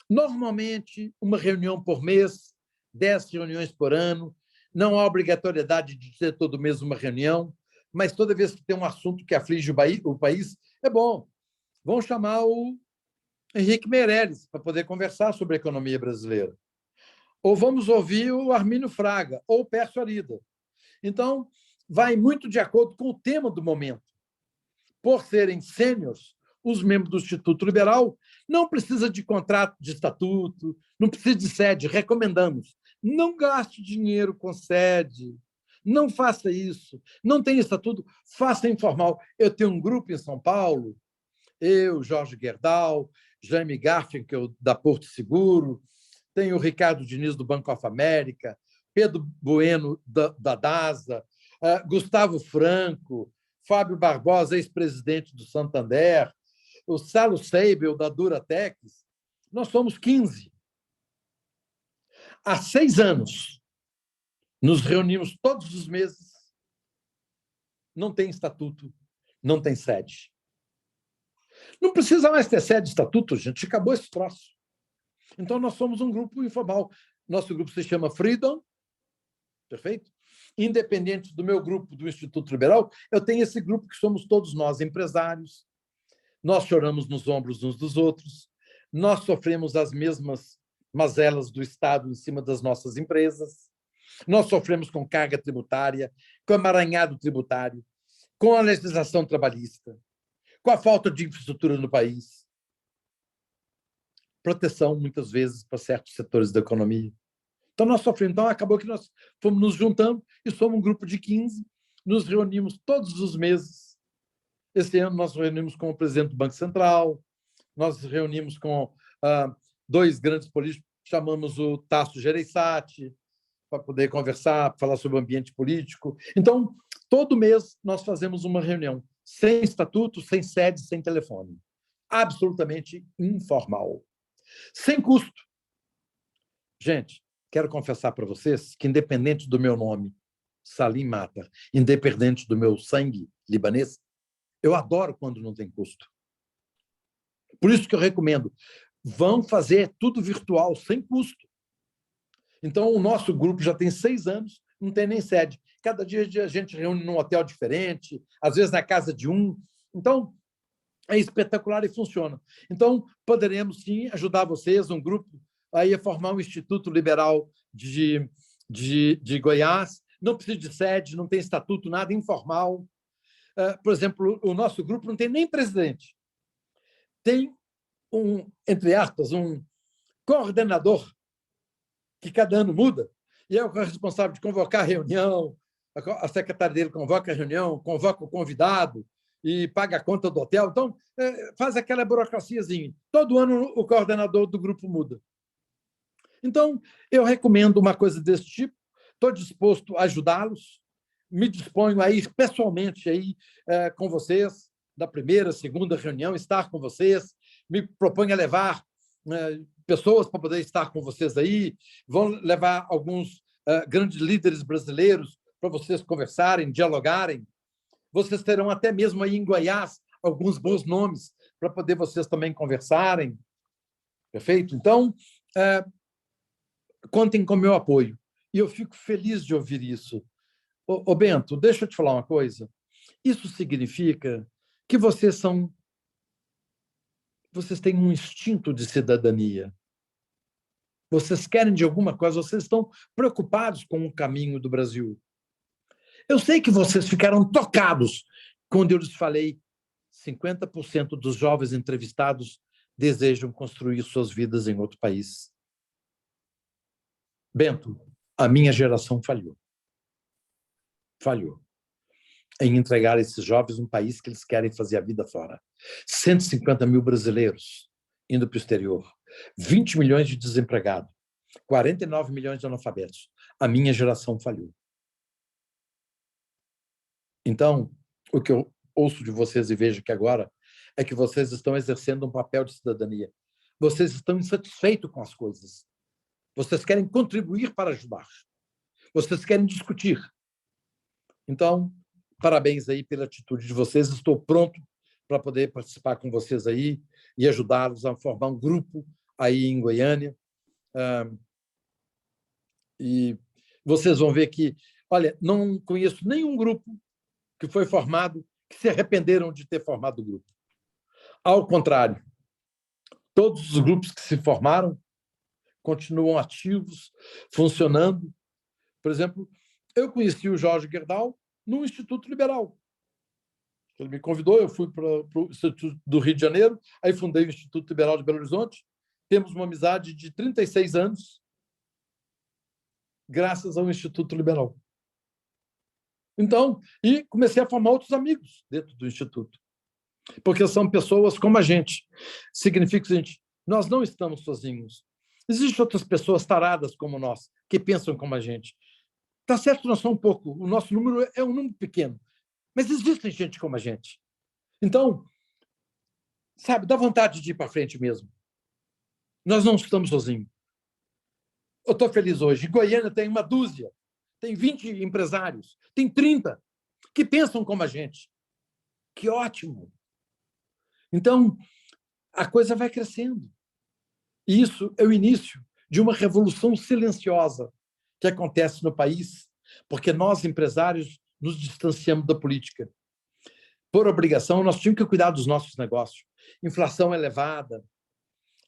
Normalmente, uma reunião por mês, 10 reuniões por ano. Não há obrigatoriedade de ter todo mês uma reunião, mas toda vez que tem um assunto que aflige o país, é bom. Vão chamar o Henrique Meirelles para poder conversar sobre a economia brasileira. Ou vamos ouvir o Armínio Fraga, ou o Pércio Arida. Então, vai muito de acordo com o tema do momento. Por serem sêniors, os membros do Instituto Liberal não precisa de contrato de estatuto, não precisa de sede, recomendamos. Não gaste dinheiro com sede, não faça isso, não tem estatuto, faça informal. Eu tenho um grupo em São Paulo, eu, Jorge Gerdau, Jaime Garfinkel, da Porto Seguro, tenho o Ricardo Diniz, do Banco of America, Pedro Bueno, da DASA, Gustavo Franco, Fábio Barbosa, ex-presidente do Santander, o Salo Seibel, da Duratex. Nós somos 15. Há 6 anos, nos reunimos todos os meses. Não tem estatuto, não tem sede. Não precisa mais ter sede de estatuto, gente. Acabou esse troço. Então, nós somos um grupo informal. Nosso grupo se chama Freedom, perfeito? Independente do meu grupo, do Instituto Liberal, eu tenho esse grupo que somos todos nós empresários. Nós choramos nos ombros uns dos outros. Nós sofremos as mesmas mazelas do Estado em cima das nossas empresas. Nós sofremos com carga tributária, com emaranhado tributário, com a legislação trabalhista, com a falta de infraestrutura no país, proteção, muitas vezes, para certos setores da economia. Então, nós sofremos. Então, acabou que nós fomos nos juntando e somos um grupo de 15, nos reunimos todos os meses. Esse ano, nós reunimos com o presidente do Banco Central, nós reunimos com 2 grandes políticos, chamamos o Tasso Gereissati, para poder conversar, falar sobre o ambiente político. Então, todo mês, nós fazemos uma reunião, sem estatuto, sem sede, sem telefone. Absolutamente informal. Sem custo. Gente, quero confessar para vocês que, independente do meu nome, Salim Matar, independente do meu sangue libanês, eu adoro quando não tem custo. Por isso que eu recomendo, vão fazer tudo virtual, sem custo. Então, o nosso grupo já tem 6 anos, não tem nem sede. Cada dia a gente reúne num hotel diferente, às vezes na casa de um. Então, é espetacular e funciona. Então, poderemos, sim, ajudar vocês, um grupo, aí a formar um Instituto Liberal de Goiás, não precisa de sede, não tem estatuto, nada informal. Por exemplo, o nosso grupo não tem nem presidente. Tem entre aspas, um coordenador que cada ano muda, e é o responsável de convocar a reunião, a secretária dele convoca a reunião, convoca o convidado e paga a conta do hotel. Então, faz aquela burocraciazinha. Todo ano o coordenador do grupo muda. Então, eu recomendo uma coisa desse tipo, estou disposto a ajudá-los, me disponho a ir pessoalmente aí, com vocês, da primeira, segunda reunião, estar com vocês, me proponho a levar pessoas para poder estar com vocês aí, vão levar alguns grandes líderes brasileiros para vocês conversarem, dialogarem. Vocês terão até mesmo aí em Goiás alguns bons nomes para poder vocês também conversarem. Perfeito? Então, contem com o meu apoio. E eu fico feliz de ouvir isso. Ô Bento, deixa eu te falar uma coisa. Isso significa que vocês têm um instinto de cidadania. Vocês querem de alguma coisa, vocês estão preocupados com o caminho do Brasil. Eu sei que vocês ficaram tocados quando eu lhes falei 50% dos jovens entrevistados desejam construir suas vidas em outro país. Bento, a minha geração falhou. Falhou em entregar a esses jovens um país que eles querem fazer a vida fora. 150 mil brasileiros indo para o exterior, 20 milhões de desempregados, 49 milhões de analfabetos. A minha geração falhou. Então, o que eu ouço de vocês e vejo que agora é que vocês estão exercendo um papel de cidadania. Vocês estão insatisfeitos com as coisas. Vocês querem contribuir para ajudar. Vocês querem discutir. Então, parabéns aí pela atitude de vocês. Estou pronto para poder participar com vocês aí e ajudá-los a formar um grupo aí em Goiânia. E vocês vão ver que, olha, não conheço nenhum grupo que foi formado que se arrependeram de ter formado o grupo. Ao contrário, todos os grupos que se formaram continuam ativos, funcionando. Por exemplo, eu conheci o Jorge Gerdau no Instituto Liberal. Ele me convidou, eu fui para o Instituto do Rio de Janeiro, aí fundei o Instituto Liberal de Belo Horizonte. Temos uma amizade de 36 anos, graças ao Instituto Liberal. Então, e comecei a formar outros amigos dentro do Instituto, porque são pessoas como a gente. Significa o seguinte, nós não estamos sozinhos. Existem outras pessoas taradas como nós, que pensam como a gente. Está certo, nós somos um pouco, o nosso número é um número pequeno, mas existe gente como a gente. Então, sabe, dá vontade de ir para frente mesmo. Nós não estamos sozinhos. Eu estou feliz hoje. Em Goiânia tem uma dúzia, tem 20 empresários, tem 30 que pensam como a gente. Que ótimo! Então, a coisa vai crescendo. E isso é o início de uma revolução silenciosa que acontece no país, porque nós, empresários, nos distanciamos da política. Por obrigação, nós tínhamos que cuidar dos nossos negócios. Inflação elevada,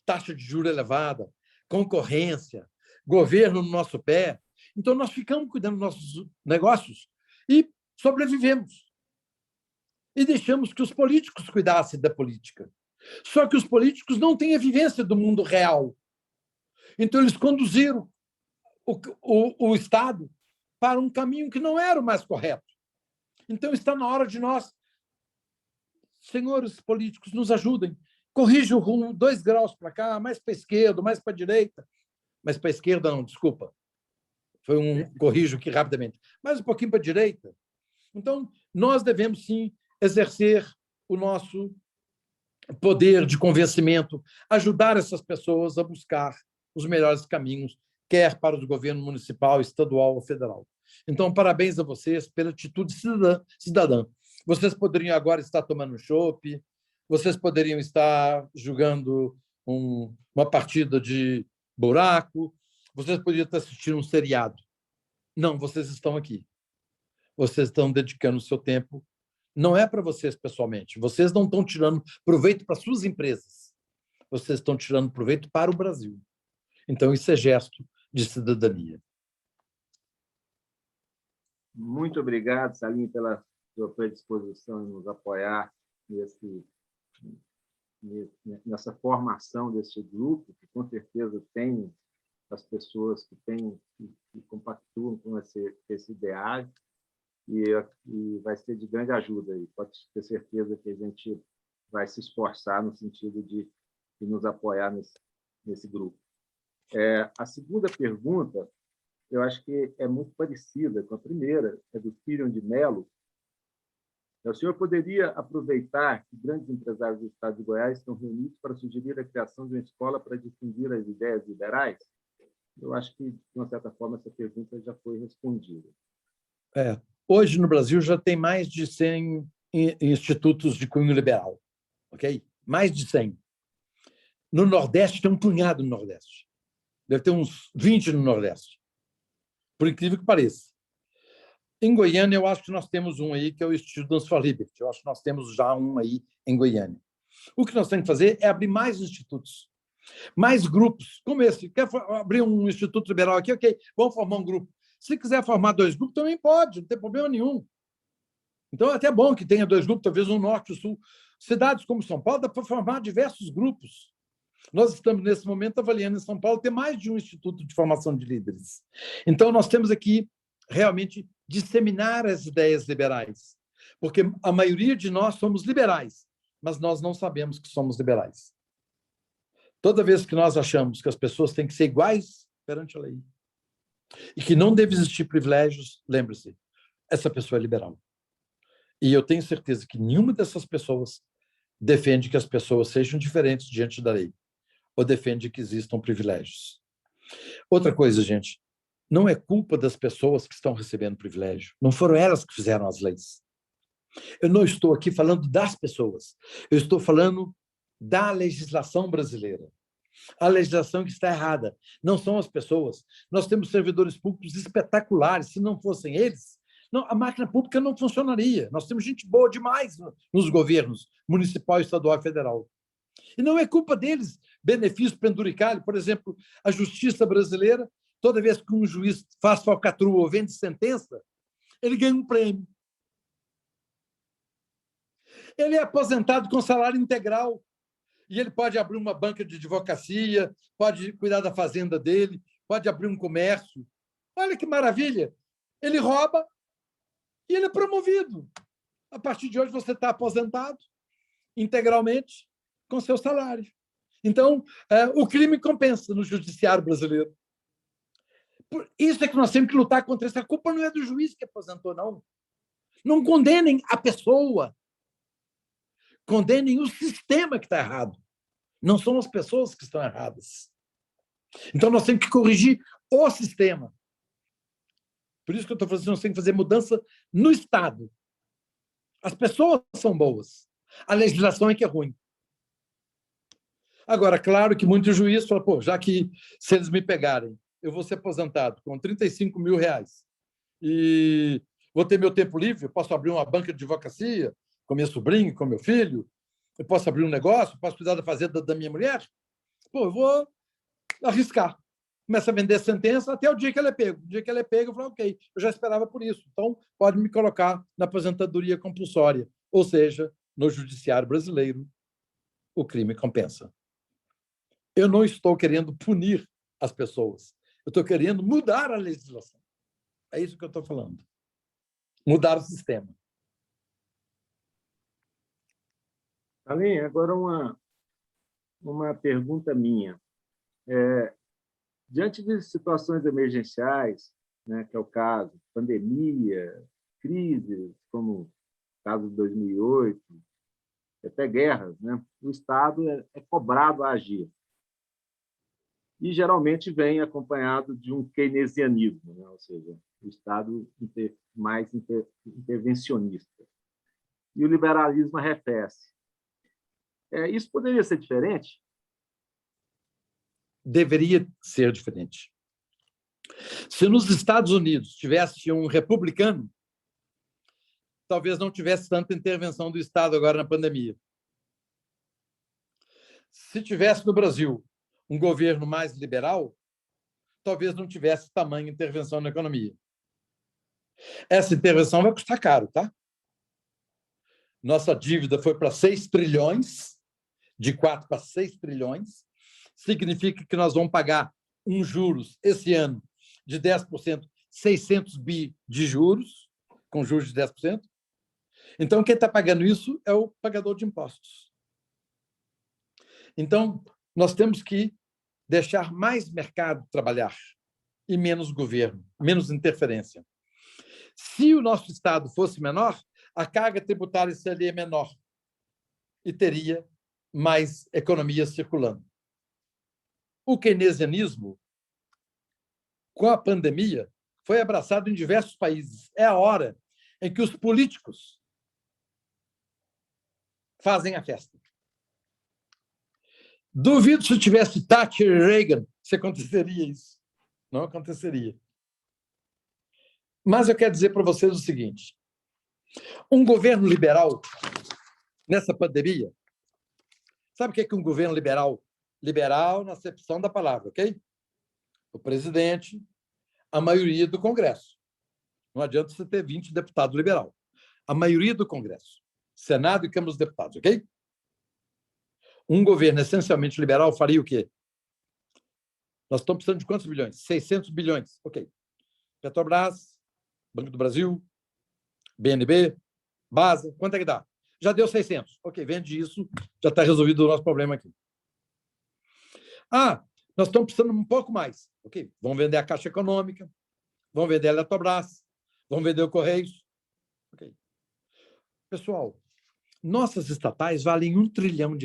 taxa de juros elevada, concorrência, governo no nosso pé. Então, nós ficamos cuidando dos nossos negócios e sobrevivemos. E deixamos que os políticos cuidassem da política. Só que os políticos não têm a vivência do mundo real. Então, eles conduziram o Estado para um caminho que não era o mais correto. Então, está na hora de nós, senhores políticos, nos ajudem. Corrija o rumo 2 graus para cá, mais para a esquerda, mais para a direita. Mas para a esquerda, não, desculpa. Foi corrijo aqui rapidamente. Mais um pouquinho para a direita. Então, nós devemos, sim, exercer o nosso poder de convencimento, ajudar essas pessoas a buscar os melhores caminhos, quer para o governo municipal, estadual ou federal. Então, parabéns a vocês pela atitude cidadã. Vocês poderiam agora estar tomando chopp, vocês poderiam estar jogando uma partida de buraco, vocês poderiam estar assistindo um seriado. Não, vocês estão aqui. Vocês estão dedicando o seu tempo. Não é para vocês pessoalmente. Vocês não estão tirando proveito para suas empresas. Vocês estão tirando proveito para o Brasil. Então, isso é gesto de cidadania. Muito obrigado, Salim, pela sua predisposição em nos apoiar nessa formação desse grupo, que com certeza tem as pessoas que compactuam com esse ideário, e vai ser de grande ajuda. E pode ter certeza que a gente vai se esforçar no sentido de nos apoiar nesse grupo. A segunda pergunta, eu acho que é muito parecida com a primeira, é do Filion de Mello. O senhor poderia aproveitar que grandes empresários do Estado de Goiás estão reunidos para sugerir a criação de uma escola para difundir as ideias liberais? Eu acho que, de uma certa forma, essa pergunta já foi respondida. Hoje, no Brasil, já tem mais de 100 institutos de cunho liberal. Ok? Mais de 100. No Nordeste, tem um punhado no Nordeste. Deve ter uns 20 no Nordeste. Por incrível que pareça. Em Goiânia, eu acho que nós temos um aí, que é o Students for Liberty. Eu acho que nós temos já um aí em Goiânia. O que nós temos que fazer é abrir mais institutos, mais grupos, como esse. Quer abrir um instituto liberal aqui? Ok, vamos formar um grupo. Se quiser formar 2 grupos, também pode, não tem problema nenhum. Então, é até bom que tenha 2 grupos, talvez um norte e um sul. Cidades como São Paulo, dá para formar diversos grupos. Nós estamos, nesse momento, avaliando em São Paulo ter mais de um instituto de formação de líderes. Então, nós temos aqui, realmente, disseminar as ideias liberais, porque a maioria de nós somos liberais, mas nós não sabemos que somos liberais. Toda vez que nós achamos que as pessoas têm que ser iguais perante a lei e que não deve existir privilégios, lembre-se, essa pessoa é liberal. E eu tenho certeza que nenhuma dessas pessoas defende que as pessoas sejam diferentes diante da lei ou defende que existam privilégios. Outra coisa, gente, não é culpa das pessoas que estão recebendo privilégio. Não foram elas que fizeram as leis. Eu não estou aqui falando das pessoas. Eu estou falando da legislação brasileira. A legislação que está errada. Não são as pessoas. Nós temos servidores públicos espetaculares. Se não fossem eles, não, a máquina pública não funcionaria. Nós temos gente boa demais nos governos municipal, estadual e federal. E não é culpa deles. Benefício penduricalho, por exemplo, a justiça brasileira, toda vez que um juiz faz falcatrua ou vende sentença, ele ganha um prêmio. Ele é aposentado com salário integral e ele pode abrir uma banca de advocacia, pode cuidar da fazenda dele, pode abrir um comércio. Olha que maravilha! Ele rouba e ele é promovido. A partir de hoje, você está aposentado integralmente com seu salário. Então, o crime compensa no judiciário brasileiro. Por isso é que nós temos que lutar contra isso. A culpa não é do juiz que aposentou, não. Não condenem a pessoa. Condenem o sistema que está errado. Não são as pessoas que estão erradas. Então, nós temos que corrigir o sistema. Por isso que eu estou falando, nós temos que fazer mudança no Estado. As pessoas são boas. A legislação é que é ruim. Agora, claro que muitos juízes falam, pô, já que se eles me pegarem, eu vou ser aposentado com 35 mil reais e vou ter meu tempo livre, eu posso abrir uma banca de advocacia com meu sobrinho, com meu filho, eu posso abrir um negócio, posso cuidar da fazenda da minha mulher, pô, eu vou arriscar. Começa a vender sentença até o dia que ela é pego. O dia que ela é pega, eu falo, ok, eu já esperava por isso, então pode me colocar na aposentadoria compulsória, ou seja, no judiciário brasileiro, o crime compensa. Eu não estou querendo punir as pessoas. Eu estou querendo mudar a legislação. É isso que eu estou falando. Mudar o sistema. Salim, agora uma pergunta minha. Diante de situações emergenciais, né, que é o caso, pandemia, crises, como o caso de 2008, até guerras, né, o Estado é cobrado a agir. E, geralmente, vem acompanhado de um keynesianismo, né? Ou seja, o Estado mais intervencionista. E o liberalismo arrefece. Isso poderia ser diferente? Deveria ser diferente. Se nos Estados Unidos tivesse um republicano, talvez não tivesse tanta intervenção do Estado agora na pandemia. Se tivesse no Brasil um governo mais liberal, talvez não tivesse tamanha intervenção na economia. Essa intervenção vai custar caro, tá? Nossa dívida foi para 6 trilhões, de 4 para 6 trilhões. Significa que nós vamos pagar juros esse ano de 10%, 600 bi de juros, com juros de 10%. Então, quem está pagando isso é o pagador de impostos. Então, nós temos que deixar mais mercado trabalhar e menos governo, menos interferência. Se o nosso Estado fosse menor, a carga tributária seria menor e teria mais economia circulando. O keynesianismo, com a pandemia, foi abraçado em diversos países. É a hora em que os políticos fazem a festa. Duvido se tivesse Thatcher e Reagan se aconteceria isso. Não aconteceria. Mas eu quero dizer para vocês o seguinte: um governo liberal, nessa pandemia, sabe o que é um governo liberal? Liberal na acepção da palavra, ok? O presidente, a maioria do Congresso. Não adianta você ter 20 deputados liberal. A maioria do Congresso, Senado e Câmara dos Deputados, ok? Um governo essencialmente liberal faria o quê? Nós estamos precisando de quantos bilhões? 600 bilhões, ok. Petrobras, Banco do Brasil, BNB, Basa, quanto é que dá? Já deu 600. Ok, vende isso, já está resolvido o nosso problema aqui. Nós estamos precisando um pouco mais. Ok, vamos vender a Caixa Econômica, vamos vender a Eletrobras, vamos vender o Correios. Ok. Pessoal, nossas estatais valem R$1 trilhão.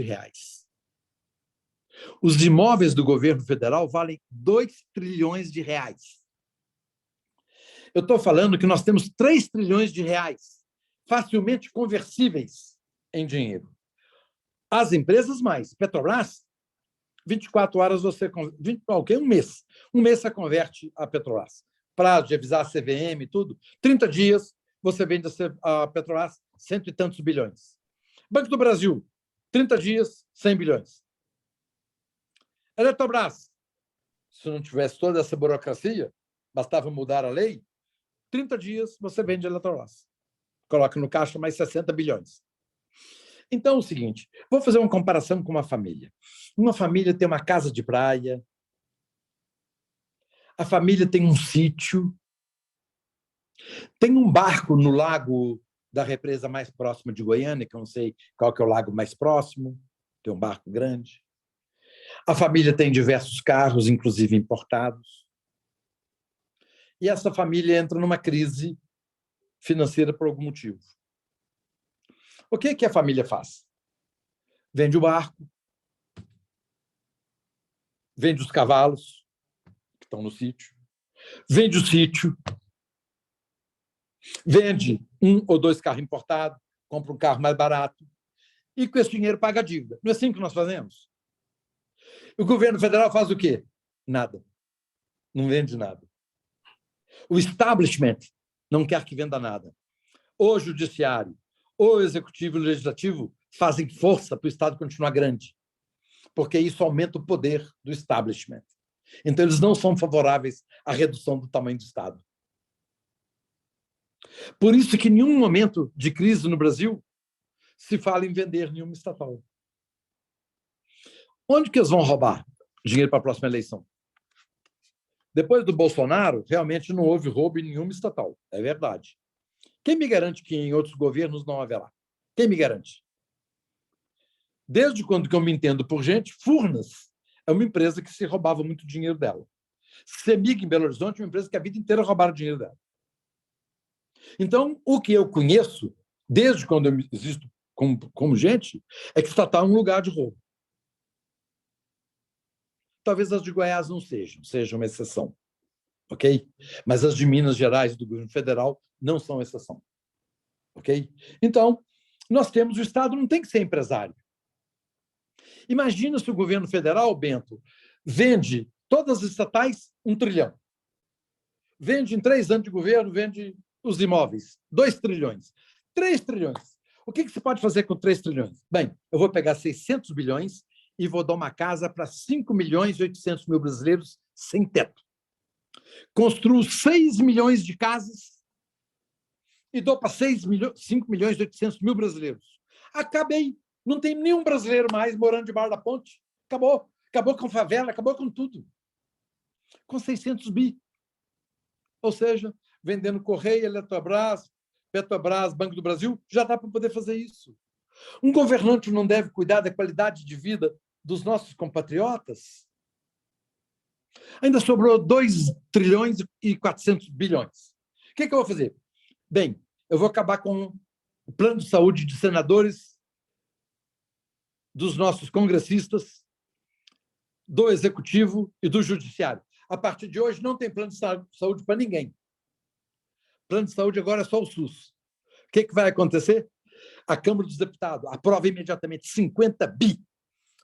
Os imóveis do governo federal valem R$2 trilhões. Eu estou falando que nós temos R$3 trilhões facilmente conversíveis em dinheiro. As empresas mais. Petrobras, 24 horas você... um mês. Um mês você converte a Petrobras. Prazo de avisar a CVM e tudo. 30 dias você vende a Petrobras 100 e tantos bilhões. Banco do Brasil, 30 dias, 100 bilhões. Eletrobras, se não tivesse toda essa burocracia, bastava mudar a lei, 30 dias você vende a Eletrobras. Coloca no caixa mais 60 bilhões. Então, é o seguinte, vou fazer uma comparação com uma família. Uma família tem uma casa de praia, a família tem um sítio, tem um barco no lago da represa mais próxima de Goiânia, que eu não sei qual que é o lago mais próximo, tem um barco grande. A família tem diversos carros, inclusive importados. E essa família entra numa crise financeira por algum motivo. O que a família faz? Vende o barco, vende os cavalos, que estão no sítio, vende o sítio, vende 1 ou 2 carros importados, compra um carro mais barato, e com esse dinheiro paga a dívida. Não é assim que nós fazemos? O governo federal faz o quê? Nada. Não vende nada. O establishment não quer que venda nada. O judiciário, o executivo e o legislativo fazem força para o Estado continuar grande, porque isso aumenta o poder do establishment. Então, eles não são favoráveis à redução do tamanho do Estado. Por isso que em nenhum momento de crise no Brasil se fala em vender nenhuma estatal. Onde que eles vão roubar dinheiro para a próxima eleição? Depois do Bolsonaro, realmente não houve roubo em nenhuma estatal. É verdade. Quem me garante que em outros governos não haverá? Quem me garante? Desde quando que eu me entendo por gente, Furnas é uma empresa que se roubava muito dinheiro dela. Semig, em Belo Horizonte, é uma empresa que a vida inteira roubaram dinheiro dela. Então, o que eu conheço, desde quando eu existo como gente, é que estatal é um lugar de roubo. Talvez as de Goiás não sejam uma exceção, ok? Mas as de Minas Gerais do governo federal não são exceção, ok? Então, nós temos, o Estado não tem que ser empresário. Imagina se o governo federal, Bento, vende todas as estatais 1 trilhão. Vende em 3 anos de governo, vende os imóveis, 2 trilhões. 3 trilhões. O que se pode fazer com 3 trilhões? Bem, eu vou pegar 600 bilhões e vou dar uma casa para 5.800.000 brasileiros sem teto. Construo 6 milhões de casas e dou para 5.800.000 brasileiros. Acabei. Não tem nenhum brasileiro mais morando debaixo da ponte. Acabou. Acabou com favela, acabou com tudo. Com 600 bi. Ou seja, vendendo Correia, Eletrobras, Petrobras, Banco do Brasil, já dá para poder fazer isso. Um governante não deve cuidar da qualidade de vida dos nossos compatriotas? Ainda sobrou 2 trilhões e 400 bilhões. O que eu vou fazer? Bem, eu vou acabar com o plano de saúde de senadores, dos nossos congressistas, do executivo e do judiciário. A partir de hoje, não tem plano de saúde para ninguém. Plano de saúde agora é só o SUS. O que vai acontecer? A Câmara dos Deputados aprova imediatamente 50 bi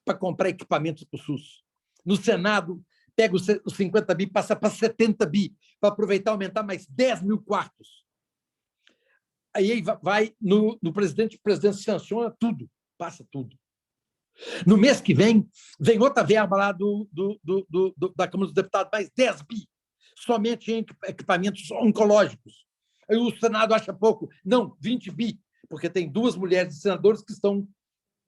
para comprar equipamentos para o SUS. No Senado, pega os 50 bi, passa para 70 bi, para aproveitar e aumentar mais 10 mil quartos. Aí vai no presidente, o presidente sanciona tudo, passa tudo. No mês que vem outra verba lá da Câmara dos Deputados, mais 10 bi, somente em equipamentos oncológicos. Aí o Senado acha pouco. Não, 20 bi, porque tem 2 mulheres senadores que estão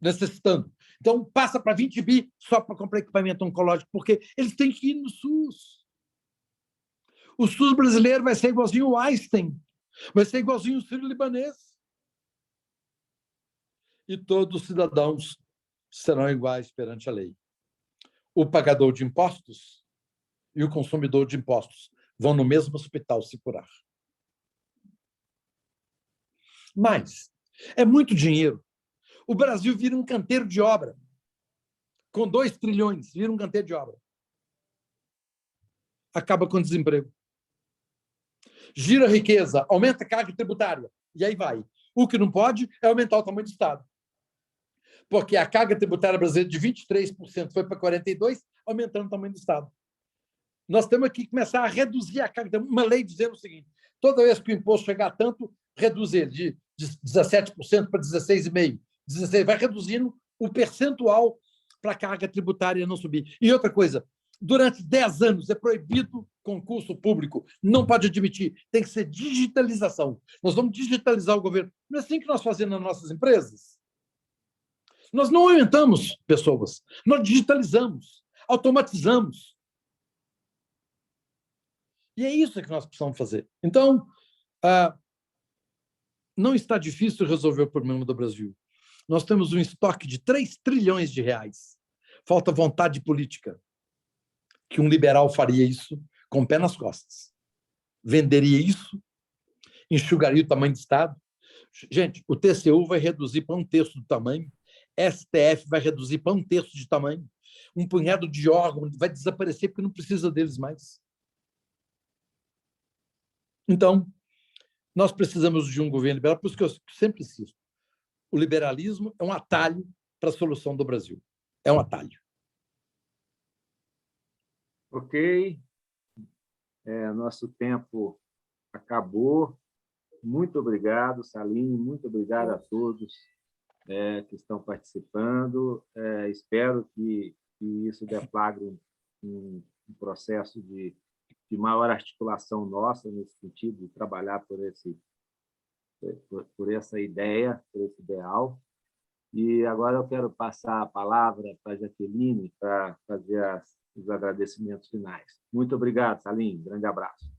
necessitando. Então, passa para 20 bi só para comprar equipamento oncológico, porque eles têm que ir no SUS. O SUS brasileiro vai ser igualzinho o Einstein, vai ser igualzinho o sírio-libanês. E todos os cidadãos serão iguais perante a lei. O pagador de impostos e o consumidor de impostos vão no mesmo hospital se curar. Mas é muito dinheiro. O Brasil vira um canteiro de obra. Com 2 trilhões, vira um canteiro de obra. Acaba com o desemprego. Gira a riqueza, aumenta a carga tributária. E aí vai. O que não pode é aumentar o tamanho do Estado. Porque a carga tributária brasileira de 23% foi para 42%, aumentando o tamanho do Estado. Nós temos que começar a reduzir a carga. Uma lei dizendo o seguinte: toda vez que o imposto chegar a tanto, reduzir de 17% para 16,5%. 16%, vai reduzindo o percentual para a carga tributária não subir. E outra coisa, durante 10 anos é proibido concurso público, não pode admitir, tem que ser digitalização. Nós vamos digitalizar o governo. Não é assim que nós fazemos nas nossas empresas? Nós não aumentamos pessoas, nós digitalizamos, automatizamos. E é isso que nós precisamos fazer. Então, não está difícil resolver o problema do Brasil. Nós temos um estoque de 3 trilhões de reais. Falta vontade política. Que um liberal faria isso com o pé nas costas. Venderia isso, enxugaria o tamanho do Estado. Gente, o TCU vai reduzir para 1/3 do tamanho, STF vai reduzir para 1/3 de tamanho, um punhado de órgãos vai desaparecer porque não precisa deles mais. Então, nós precisamos de um governo liberal, por isso que eu sempre insisto. O liberalismo é um atalho para a solução do Brasil. É um atalho. Ok. Nosso tempo acabou. Muito obrigado, Salim. Muito obrigado a todos que estão participando. Espero que isso deflagre um processo de maior articulação nossa nesse sentido, de trabalhar por essa ideia, por esse ideal. E agora eu quero passar a palavra para a Jaqueline para fazer os agradecimentos finais. Muito obrigado, Salim. Grande abraço.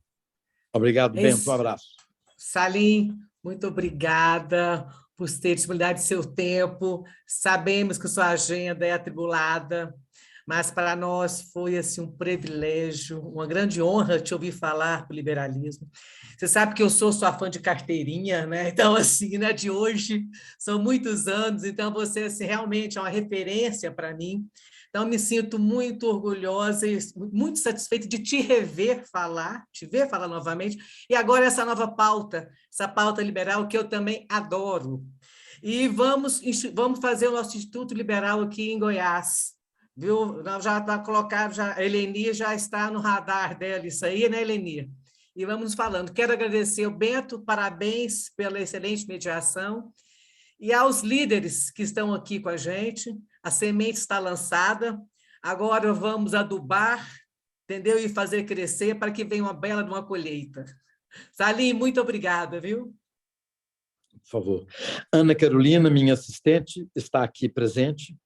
Obrigado, Bento. Um abraço. Salim, muito obrigada por ter disponibilidade do seu tempo. Sabemos que sua agenda é atribulada, mas para nós foi assim, um privilégio, uma grande honra te ouvir falar do liberalismo. Você sabe que eu sou sua fã de carteirinha, né? Então, assim, né, de hoje, são muitos anos, então você assim, realmente é uma referência para mim. Então, me sinto muito orgulhosa e muito satisfeita de te ver falar novamente, e agora essa nova pauta, essa pauta liberal que eu também adoro. E vamos fazer o nosso Instituto Liberal aqui em Goiás. Viu? Já está colocado, a Eleni já está no radar dela, isso aí, né, Eleni? E vamos falando. Quero agradecer ao Bento, parabéns pela excelente mediação, e aos líderes que estão aqui com a gente. A semente está lançada, agora vamos adubar, entendeu? E fazer crescer para que venha uma bela de uma colheita. Salim, muito obrigada, viu? por favor. Ana Carolina, minha assistente, está aqui presente.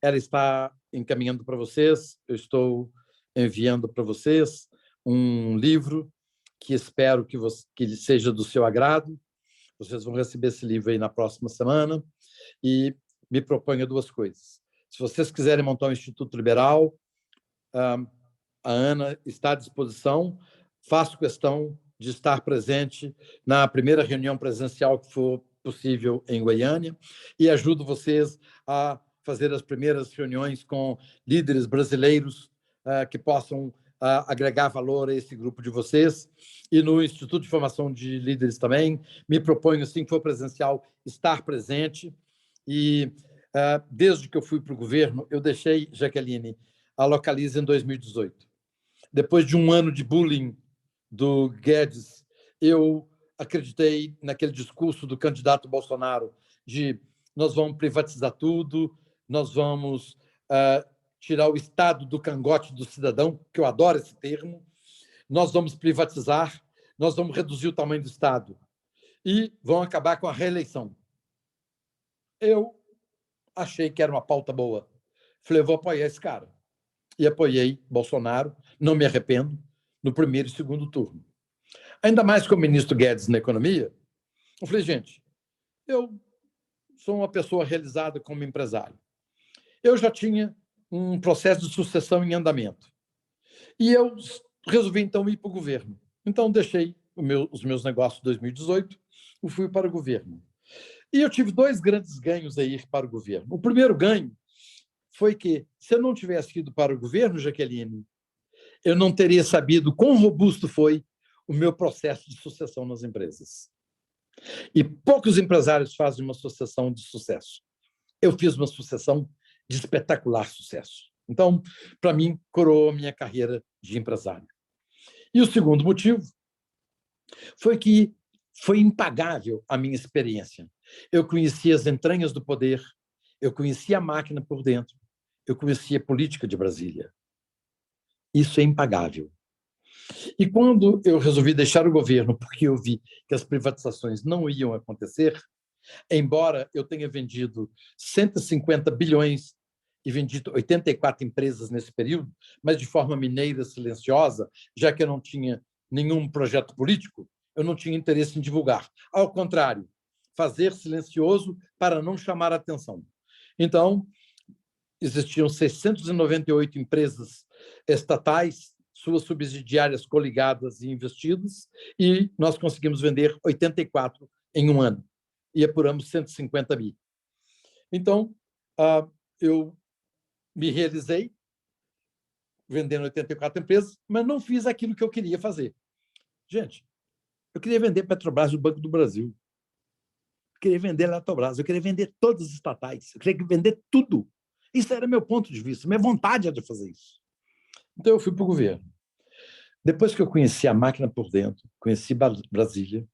Ela está encaminhando para vocês, eu estou enviando para vocês um livro que espero que seja do seu agrado. Vocês vão receber esse livro aí na próxima semana e me proponho duas coisas. Se vocês quiserem montar um Instituto Liberal, a Ana está à disposição. Faço questão de estar presente na primeira reunião presencial que for possível em Goiânia e ajudo vocês a fazer as primeiras reuniões com líderes brasileiros que possam agregar valor a esse grupo de vocês. E no Instituto de Formação de Líderes também, me proponho, assim que for presencial, estar presente. E desde que eu fui para o governo, eu deixei, Jaqueline, a Localiza em 2018. Depois de um ano de bullying do Guedes, eu acreditei naquele discurso do candidato Bolsonaro de nós vamos privatizar tudo, nós vamos tirar o Estado do cangote do cidadão, que eu adoro esse termo, nós vamos privatizar, nós vamos reduzir o tamanho do Estado e vão acabar com a reeleição. Eu achei que era uma pauta boa. Falei, eu vou apoiar esse cara. E apoiei Bolsonaro, não me arrependo, no primeiro e segundo turno. Ainda mais com o ministro Guedes na economia, eu falei, gente, eu sou uma pessoa realizada como empresário. Eu já tinha um processo de sucessão em andamento. E eu resolvi, então, ir para o governo. Então, deixei os meus negócios em 2018 e fui para o governo. E eu tive dois grandes ganhos a ir para o governo. O primeiro ganho foi que, se eu não tivesse ido para o governo, Jaqueline, eu não teria sabido quão robusto foi o meu processo de sucessão nas empresas. E poucos empresários fazem uma sucessão de sucesso. Eu fiz uma sucessão de espetacular sucesso. Então, para mim, coroou a minha carreira de empresário. E o segundo motivo foi que foi impagável a minha experiência. Eu conhecia as entranhas do poder, eu conhecia a máquina por dentro, eu conhecia a política de Brasília. Isso é impagável. E quando eu resolvi deixar o governo, porque eu vi que as privatizações não iam acontecer, embora eu tenha vendido 150 bilhões e vendido 84 empresas nesse período, mas de forma mineira, silenciosa, já que eu não tinha nenhum projeto político, eu não tinha interesse em divulgar. Ao contrário, fazer silencioso para não chamar a atenção. Então, existiam 698 empresas estatais, suas subsidiárias coligadas e investidas, e nós conseguimos vender 84 em um ano, e apuramos 150 bi. Então, eu me realizei vendendo 84 empresas, mas não fiz aquilo que eu queria fazer. Gente, eu queria vender Petrobras e o Banco do Brasil. Eu queria vender Eletrobras, eu queria vender todas as estatais, eu queria vender tudo. Isso era meu ponto de vista, minha vontade era de fazer isso. Então, eu fui para o governo. Depois que eu conheci a máquina por dentro, conheci Brasília,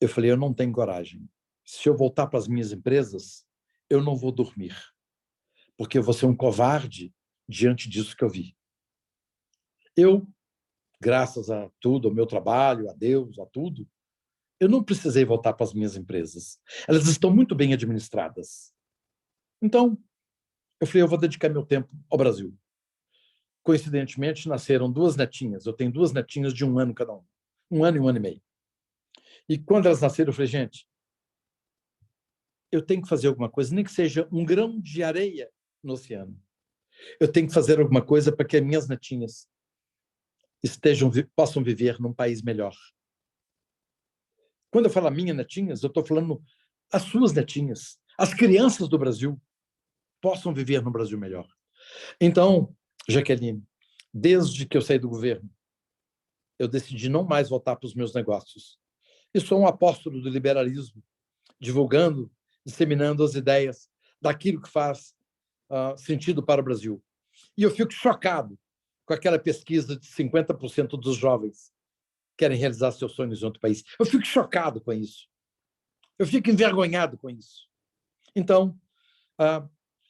eu falei, eu não tenho coragem. Se eu voltar para as minhas empresas, eu não vou dormir, porque eu vou ser um covarde diante disso que eu vi. Eu, graças a tudo, ao meu trabalho, a Deus, a tudo, eu não precisei voltar para as minhas empresas. Elas estão muito bem administradas. Então, eu falei, eu vou dedicar meu tempo ao Brasil. Coincidentemente, nasceram duas netinhas. Eu tenho duas netinhas de um ano cada uma. Um ano e um ano e meio. E quando elas nasceram, eu falei, gente, eu tenho que fazer alguma coisa, nem que seja um grão de areia no oceano. Eu tenho que fazer alguma coisa para que as minhas netinhas possam viver num país melhor. Quando eu falo minhas netinhas, eu estou falando as suas netinhas. As crianças do Brasil possam viver num Brasil melhor. Então, Jaqueline, desde que eu saí do governo, eu decidi não mais voltar para os meus negócios. E sou um apóstolo do liberalismo, divulgando, disseminando as ideias daquilo que faz sentido para o Brasil. E eu fico chocado com aquela pesquisa de 50% dos jovens querem realizar seus sonhos em outro país. Eu fico chocado com isso. Eu fico envergonhado com isso. Então,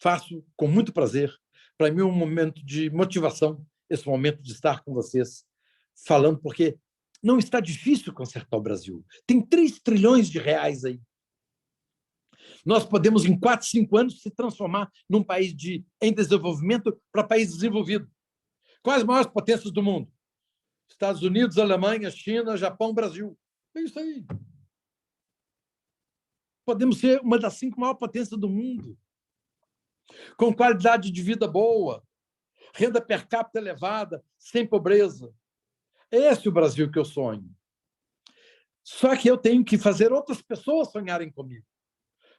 faço com muito prazer. Para mim, um momento de motivação, esse momento de estar com vocês, falando, porque Não está difícil consertar o Brasil. Tem 3 trilhões de reais aí. Nós podemos, em 4, 5 anos, se transformar num país em desenvolvimento para país desenvolvido. Quais as maiores potências do mundo? Estados Unidos, Alemanha, China, Japão, Brasil. É isso aí. Podemos ser uma das 5 maiores potências do mundo, com qualidade de vida boa, renda per capita elevada, sem pobreza. Esse é o Brasil que eu sonho. Só que eu tenho que fazer outras pessoas sonharem comigo,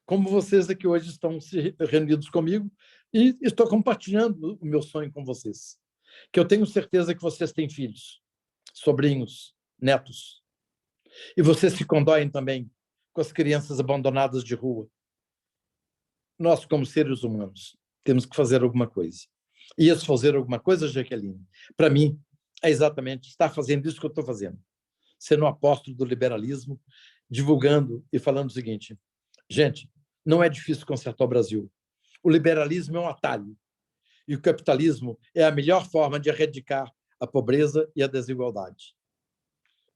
como vocês aqui hoje estão se reunidos comigo, e estou compartilhando o meu sonho com vocês. Que eu tenho certeza que vocês têm filhos, sobrinhos, netos. E vocês se condoem também com as crianças abandonadas de rua. Nós, como seres humanos, temos que fazer alguma coisa. E esse fazer alguma coisa, Jaqueline, para mim, é exatamente estar fazendo isso que eu estou fazendo. Sendo um apóstolo do liberalismo, divulgando e falando o seguinte: gente, não é difícil consertar o Brasil. O liberalismo é um atalho. E o capitalismo é a melhor forma de erradicar a pobreza e a desigualdade.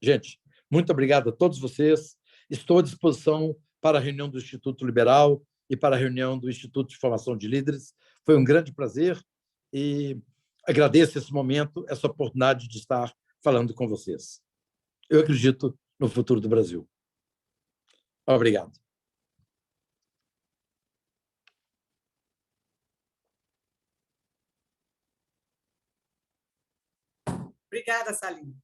Gente, muito obrigado a todos vocês. Estou à disposição para a reunião do Instituto Liberal e para a reunião do Instituto de Formação de Líderes. Foi um grande prazer e agradeço esse momento, essa oportunidade de estar falando com vocês. Eu acredito no futuro do Brasil. Obrigado. Obrigada, Salim.